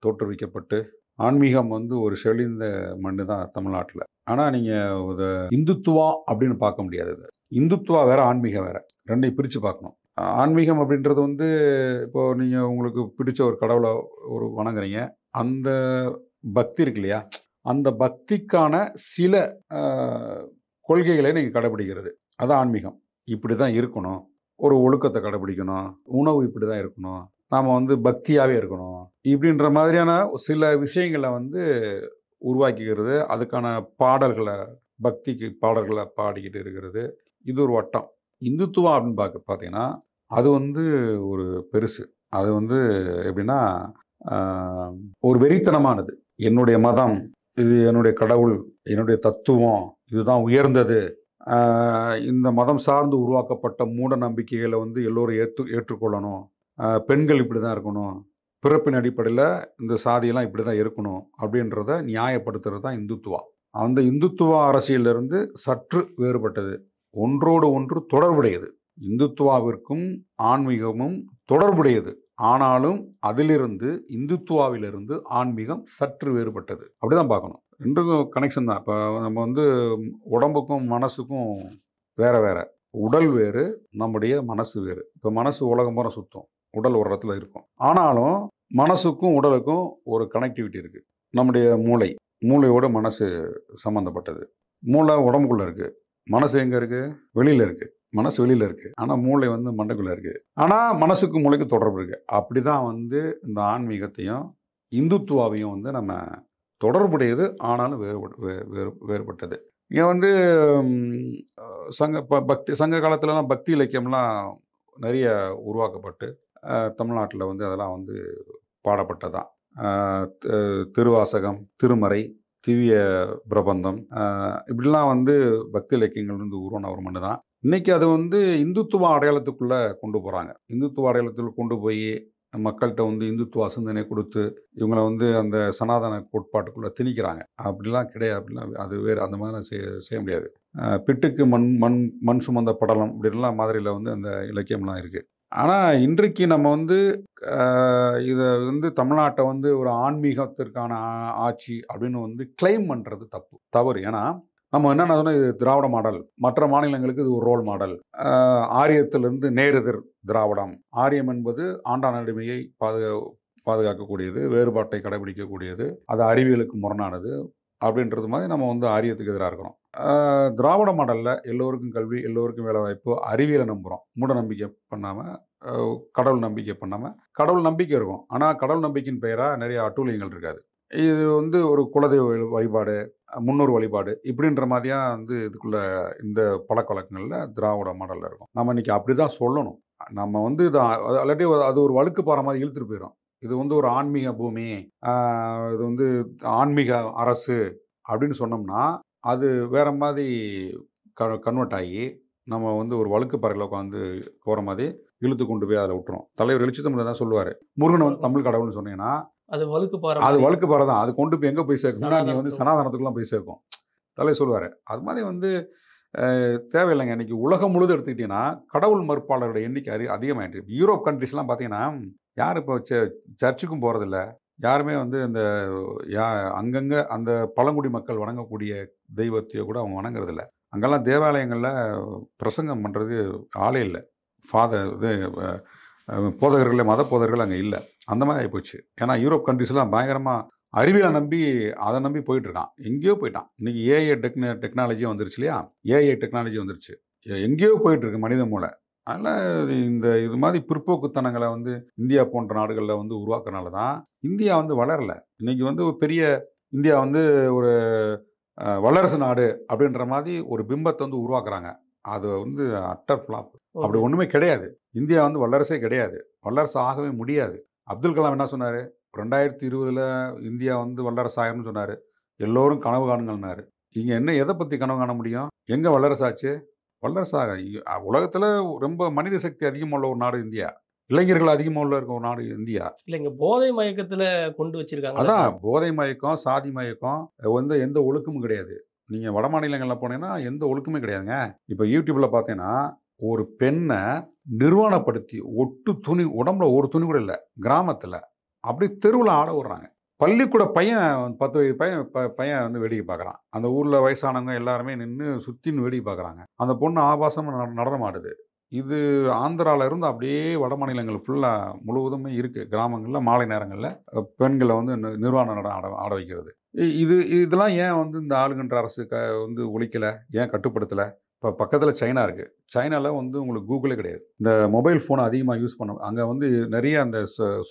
தோற்றுவிக்கப்பட்டு ஆன்மீகம் வந்து ஒரு செழிந்த மண்ணு தான் தமிழ்நாட்டில். ஆனால் நீங்கள் இதை இந்துத்துவா அப்படின்னு பார்க்க முடியாது. இந்துத்துவா வேற, ஆன்மீகம் வேற, ரெண்டையும் பிரித்து பார்க்கணும். ஆன்மீகம் அப்படின்றது வந்து இப்போ நீங்கள் உங்களுக்கு பிடிச்ச ஒரு கடவுளை ஒரு வணங்குறீங்க, அந்த பக்தி இருக்கு இல்லையா, அந்த பக்திக்கான சில கொள்கைகளை நீங்கள் கடைபிடிக்கிறது, அதான் ஆன்மீகம். இப்படி தான் இருக்கணும், ஒரு ஒழுக்கத்தை கடைபிடிக்கணும், உணவு இப்படி தான் இருக்கணும், நாம் வந்து பக்தியாகவே இருக்கணும், இப்படின்ற மாதிரியான சில விஷயங்களை வந்து உருவாக்கிக்கிறது. அதுக்கான பாடல்களை, பக்திக்கு பாடல்களை பாடிக்கிட்டு இருக்கிறது, இது ஒரு வட்டம். இந்துத்துவா அப்படின்னு பார்த்தீங்கன்னா அது வந்து ஒரு பெருசு. அது வந்து எப்படின்னா ஒரு வெறித்தனமானது. என்னுடைய மதம், இது என்னுடைய கடவுள், என்னுடைய தத்துவம், இதுதான் உயர்ந்தது, இந்த மதம் சார்ந்து உருவாக்கப்பட்ட மூட நம்பிக்கைகளை வந்து எல்லோரும் ஏற்றுக்கொள்ளணும், பெண்கள் இப்படி தான் இருக்கணும், பிறப்பின் அடிப்படையில் இந்த சாதியெல்லாம் இப்படி தான் இருக்கணும் அப்படின்றத நியாயப்படுத்துறது தான் இந்துத்துவா. அந்த இந்துத்துவா அரசியலிருந்து சற்று வேறுபட்டது, ஒன்றோடு ஒன்று தொடர்புடையது. இந்துத்துவாவிற்கும் ஆன்மீகமும் தொடர்புடையது. ஆனாலும் அதிலிருந்து, இந்துத்துவாவிலிருந்து ஆன்மீகம் சற்று வேறுபட்டது. அப்படிதான் பார்க்கணும். ரெண்டுக்கும் கனெக்ஷன் தான். இப்போ நம்ம வந்து உடம்புக்கும் மனசுக்கும் வேற வேற. உடல் வேறு, நம்முடைய மனசு வேறு. இப்போ மனசு உலகம் பூரா சுத்தம், உடல் ஒரு இடத்துல இருக்கும். ஆனாலும் மனசுக்கும் உடலுக்கும் ஒரு கனெக்டிவிட்டி இருக்கு. நம்முடைய மூளையோட மனசு சம்மந்தப்பட்டது. மூளை உடம்புக்குள்ள இருக்கு, மனசு எங்க இருக்கு? வெளியில இருக்கு. மனசு வெளியில இருக்கு, ஆனால் மூளை வந்து மண்டைக்குள்ள இருக்கு. ஆனால் மனசுக்கு மூளைக்கு தொடர்பு இருக்கு. அப்படிதான் வந்து இந்த ஆன்மீகத்தையும் இந்துத்துவாவையும் வந்து நம்ம தொடர்புடையது, ஆனாலும் வேறுபட்டது. இங்கே வந்து சங்க காலத்துலலாம் பக்தி இலக்கியம்லாம் நிறைய உருவாக்கப்பட்டு தமிழ்நாட்டில் வந்து அதெல்லாம் வந்து பாடப்பட்டதான். திருவாசகம், திருமறை, திவ்ய பிரபந்தம், இப்படிலாம் வந்து பக்தி இலக்கியங்கள் வந்து உருவான ஒரு மண்ணு தான். இன்னைக்கு அது வந்து இந்துத்துவ அடையாளத்துக்குள்ளே கொண்டு போகிறாங்க. இந்துத்துவ அடையாளத்துக்குள்ள கொண்டு போய் மக்கள்கிட்ட வந்து இந்துத்துவ சிந்தனை கொடுத்து இவங்களை வந்து அந்த சனாதன கோட்பாட்டுக்குள்ளே திணிக்கிறாங்க. அப்படிலாம் கிடையாது. அப்படிலாம் அது வேறு, அந்த மாதிரிலாம் செய்ய முடியாது. பிட்டுக்கு மண் சுமந்த படலம் அப்படின்லாம் மாதிரியில் வந்து அந்த இலக்கியம்லாம் இருக்குது. ஆனால் இன்றைக்கு நம்ம வந்து இதை வந்து தமிழ்நாட்டை வந்து ஒரு ஆன்மீகத்திற்கான ஆட்சி அப்படின்னு வந்து கிளைம் பண்ணுறது தவறு. ஏன்னா நம்ம என்னென்ன சொன்னால், இது திராவிட மாடல், மற்ற மாநிலங்களுக்கு இது ஒரு ரோல் மாடல். ஆரியத்திலிருந்து நேரெதிர் திராவிடம். ஆரியம் என்பது ஆண்டான் அடிமையை பாதுகாக்கக்கூடியது, வேறுபாட்டை கடைபிடிக்கக்கூடியது, அது அறிவியலுக்கு முரணானது அப்படின்றது மாதிரி நம்ம வந்து ஆரியத்துக்கு எதிராக இருக்கிறோம். திராவிட மாடலில் எல்லோருக்கும் கல்வி, எல்லோருக்கும் வேலைவாய்ப்பு, அறிவியலை நம்புகிறோம். மூட நம்பிக்கை பண்ணாமல், கடவுள் நம்பிக்கை பண்ணாமல். கடவுள் நம்பிக்கை இருக்கும், ஆனால் கடவுள் நம்பிக்கையின் பெயராக நிறைய அட்டூழியங்கள் இருக்காது. இது வந்து ஒரு குலதெய்வ வழிபாடு, முன்னோர் வழிபாடு, இப்படின்ற மாதிரியா வந்து இதுக்குள்ள இந்த பழக்க வழக்கங்களில் திராவிட மாடலில் இருக்கும். நம்ம இன்னைக்கு அப்படி தான் சொல்லணும். நம்ம வந்து இது அல்லாட்டி அது ஒரு வழுக்கு பாறை மாதிரி இழுத்துட்டு போயிடும். இது வந்து ஒரு ஆன்மீக பூமி, இது வந்து ஆன்மீக அரசு அப்படின்னு சொன்னோம்னா அது வேற மாதிரி கன்வெர்ட் ஆகி நம்ம வந்து ஒரு வழுக்கு பாறையில் உட்காந்து போகிற மாதிரி இழுத்து கொண்டு போய் அதில் விட்டுரும். தலைவர் எழுச்சி தமிழ் தான் சொல்லுவார், முருகனை வந்து தமிழ் கடவுள்னு சொன்னீங்கன்னா அது வழுக்கு பாறை தான். அது கொண்டு போய் எங்கே போய் சேர்க்கணும்னா நீ வந்து சனாதனத்துக்குலாம் போய் சேர்க்கும், தலைவர் சொல்லுவார். அது மாதிரி வந்து தேவையில்லைங்க. இன்றைக்கி உலகம் முழுதும் எடுத்துக்கிட்டிங்கன்னா கடவுள் மறுப்பாளரோட எண்ணிக்கை அதிகமாகிட்டு. யூரோப் கண்ட்ரிஸ்லாம் பார்த்தீங்கன்னா யார் இப்போ சர்ச்சுக்கும் போகிறதில்ல, யாருமே வந்து இந்த அங்கங்கே அந்த பழங்குடி மக்கள் வணங்கக்கூடிய தெய்வத்தையோ கூட அவங்க வணங்குறதில்ல. அங்கெல்லாம் தேவாலயங்களில் பிரசங்கம் பண்ணுறது ஆளே இல்லை. ஃபாதர் இது போதகர்களே, மத போதகர்கள் அங்கே இல்லை. அந்த மாதிரி ஆகிப்போச்சு. ஏன்னா யூரோப் கண்ட்ரிஸ்லாம் பயங்கரமாக அறிவியலை நம்பி அதை நம்பி போயிட்டுருக்கான். எங்கேயோ போயிட்டான். இன்றைக்கி ஏஐ டெக்னாலஜியும் வந்துருச்சு இல்லையா? ஏஐ டெக்னாலஜி வந்துருச்சு. எங்கேயோ போயிட்டுருக்கு மனித மூளை. அதனால் இது மாதிரி பிற்போக்குத்தனங்களை வந்து இந்தியா போன்ற நாடுகளில் வந்து உருவாக்குறனால தான் இந்தியா வந்து வளரலை. இன்றைக்கி வந்து ஒரு பெரிய இந்தியா வந்து ஒரு வல்லரசு நாடு அப்படின்ற மாதிரி ஒரு பிம்பத்தை வந்து உருவாக்குறாங்க. அது வந்து அட்டர் ஃப்ளாப். அப்படி ஒன்றுமே கிடையாது. இந்தியா வந்து வல்லரசே கிடையாது. வல்லரசு ஆகவே முடியாது. அப்துல் கலாம் என்ன சொன்னார்? 2020 இந்தியா வந்து வல்லரசு ஆயிரும்னு சொன்னார். எல்லோரும் கனவு காணுங்கள்னாரு. இங்கே என்ன எதை பற்றி கனவு காண முடியும்? எங்கே வல்லரசாச்சு? வல்லரசாக உலகத்தில் ரொம்ப மனித சக்தி அதிகமாக உள்ள ஒரு நாடு இந்தியா. இளைஞர்கள் அதிகமாக உள்ள இருக்க ஒரு நாடு இந்தியா. இல்லைங்க, போதை மயக்கத்தில் கொண்டு வச்சிருக்காங்க. அதான் போதை மயக்கம், சாதி மயக்கம் வந்து எந்த ஒழுக்கமும் கிடையாது. நீங்கள் வட மாநிலங்களில் போனீங்கன்னா எந்த ஒழுக்கமே கிடையாதுங்க. இப்போ யூடியூப்பில் பார்த்தீங்கன்னா ஒரு பெண்ணை நிர்வாணப்படுத்தி ஒட்டு துணி உடம்புல ஒரு துணி கூட இல்லை கிராமத்தில் அப்படி தெருவில் ஆட விடுறாங்க. பள்ளிக்கூட பையன் 10 வயது பையன் வந்து வேடிக்கை பார்க்குறான். அந்த ஊரில் வயசானவங்க எல்லாருமே நின்று சுற்றின்னு வேடிக்கை பார்க்குறாங்க. அந்த பொண்ணு ஆபாசமாக நடனம் ஆடுது. இது ஆந்திராவில் இருந்து அப்படியே வட மாநிலங்கள் ஃபுல்லாக முழுவதுமே இருக்குது. கிராமங்களில் மாலை நேரங்களில் பெண்களை வந்து நிர்வாண ஆட வைக்கிறது. இதெல்லாம் ஏன் வந்து இந்த ஆளுகின்ற அரசு வந்து ஒழிக்கலை, ஏன் கட்டுப்படுத்தலை? இப்போ பக்கத்தில் சைனா இருக்குது. சைனாவில் வந்து உங்களுக்கு கூகுளே கிடையாது. இந்த மொபைல் ஃபோனை அதிகமாக யூஸ் பண்ண அங்கே வந்து நிறைய அந்த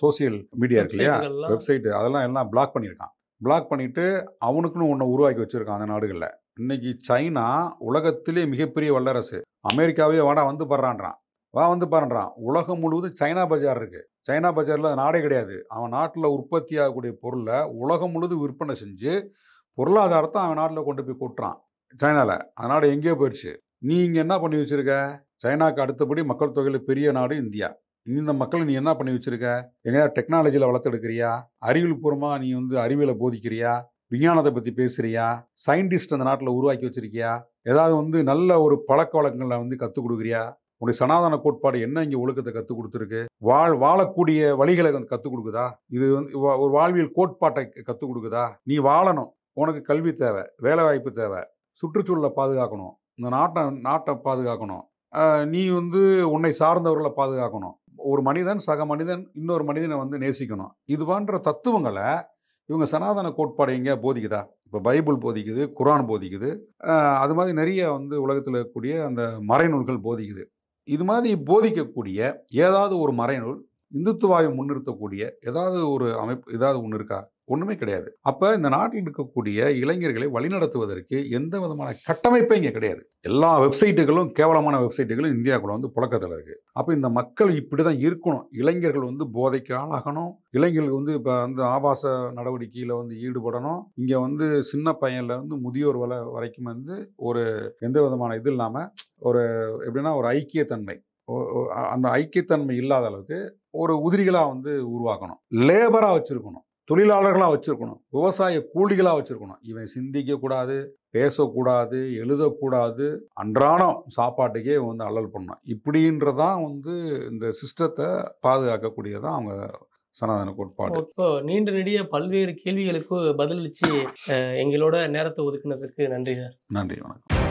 சோசியல் மீடியா இருக்கு இல்லையா, வெப்சைட்டு, அதெல்லாம் எல்லாம் பிளாக் பண்ணியிருக்கான். பிளாக் பண்ணிவிட்டு அவனுக்குன்னு ஒன்று உருவாக்கி வச்சுருக்கான் அந்த நாடுகளில். இன்றைக்கி சைனா உலகத்திலே மிகப்பெரிய வல்லரசு. அமெரிக்காவே வாடா வந்து பாருன்றான். உலகம் முழுவதும் சைனா பஜார் இருக்குது. சைனா பஜாரில் நாடே கிடையாது. அவன் நாட்டில் உற்பத்தி ஆகக்கூடிய பொருளை உலகம் முழுவதும் விற்பனை செஞ்சு பொருளாதாரத்தை அவன் நாட்டில் கொண்டு போய் கொட்டுறான் சைனாவில். அந்த நாடு எங்கேயோ போயிடுச்சு. நீ இங்கே என்ன பண்ணி வச்சுருக்க? சைனாவுக்கு அடுத்தபடி மக்கள் தொகையில் பெரிய நாடு இந்தியா. இந்த மக்களை நீ என்ன பண்ணி வச்சுருக்க? எங்கேயா டெக்னாலஜியில் வளர்த்தெடுக்கிறியா? அறிவியல் பூர்வமாக நீ வந்து அறிவியலை போதிக்கிறியா? விஞ்ஞானத்தை பற்றி பேசுகிறியா? சயின்டிஸ்ட் அந்த நாட்டில் உருவாக்கி வச்சுருக்கியா? ஏதாவது வந்து நல்ல ஒரு பழக்க வழக்கங்களை வந்து கற்றுக் கொடுக்குறியா? உடைய சனாதன கோட்பாடு என்ன இங்கே ஒழுக்கத்தை கற்றுக் கொடுத்துருக்கு? வாழக்கூடிய வழிகளை வந்து கற்றுக் கொடுக்குதா? இது வந்து ஒரு வாழ்வியல் கோட்பாட்டை கற்றுக் கொடுக்குதா? நீ வாழணும், உனக்கு கல்வி தேவை, வேலைவாய்ப்பு தேவை, சுற்றுச்சூழலை பாதுகாக்கணும், இந்த நாட்டை பாதுகாக்கணும், நீ வந்து உன்னை சார்ந்தவர்களை பாதுகாக்கணும், ஒரு மனிதன் சக மனிதன் இன்னொரு மனிதனை வந்து நேசிக்கணும். இது போன்ற தத்துவங்களை இவங்க சனாதன கோட்பாடு எங்கேயா போதிக்குதா? இப்போ பைபிள் போதிக்குது, குரான் போதிக்குது, அது மாதிரி நிறைய வந்து உலகத்தில் இருக்கக்கூடிய அந்த மறைநூல்கள் போதிக்குது. இது மாதிரி போதிக்கக்கூடிய ஏதாவது ஒரு மறைநூல், இந்துத்துவாவை முன்னிறுத்தக்கூடிய ஏதாவது ஒரு அமைப்பு, ஏதாவது ஒன்று இருக்கா? ஒன்றுமே கிடையாது. அப்போ இந்த நாட்டில் இருக்கக்கூடிய இளைஞர்களை வழிநடத்துவதற்கு எந்த விதமான கட்டமைப்பே இங்கே கிடையாது. எல்லா வெப்சைட்டுகளும், கேவலமான வெப்சைட்டுகளும் இந்தியாவுக்குள்ள வந்து புழக்கத்தில் இருக்குது. அப்போ இந்த மக்கள் இப்படி தான் இருக்கணும். இளைஞர்கள் வந்து போதைக்கு ஆளாகணும். இளைஞர்கள் வந்து இப்போ வந்து ஆபாச நடவடிக்கையில் வந்து ஈடுபடணும். இங்கே வந்து சின்ன பையனில் வந்து முதியோர் வரைக்கும் வந்து ஒரு எந்த விதமான இது இல்லாமல் ஒரு எப்படின்னா ஒரு ஐக்கியத்தன்மை, அந்த ஐக்கியத்தன்மை இல்லாத அளவுக்கு ஒரு உதிரிகளாக வந்து உருவாக்கணும். லேபராக வச்சுருக்கணும், தொழிலாளர்களாக வச்சுருக்கணும், விவசாய கூலிகளாக வச்சுருக்கணும். இவன் சிந்திக்கக்கூடாது, பேசக்கூடாது, எழுதக்கூடாது, அன்றாடம் சாப்பாட்டுக்கே வந்து அல்லல் பண்ணணும். இப்படின்றதான் வந்து இந்த சிஸ்டத்தை பாதுகாக்கக்கூடியதான் அவங்க சனாதன கோட்பாடு. இப்போ நீண்ட நெடிய பல்வேறு கேள்விகளுக்கு பதிலளித்து எங்களோட நேரத்தை ஒதுக்குனதுக்கு நன்றி சார். நன்றி, வணக்கம்.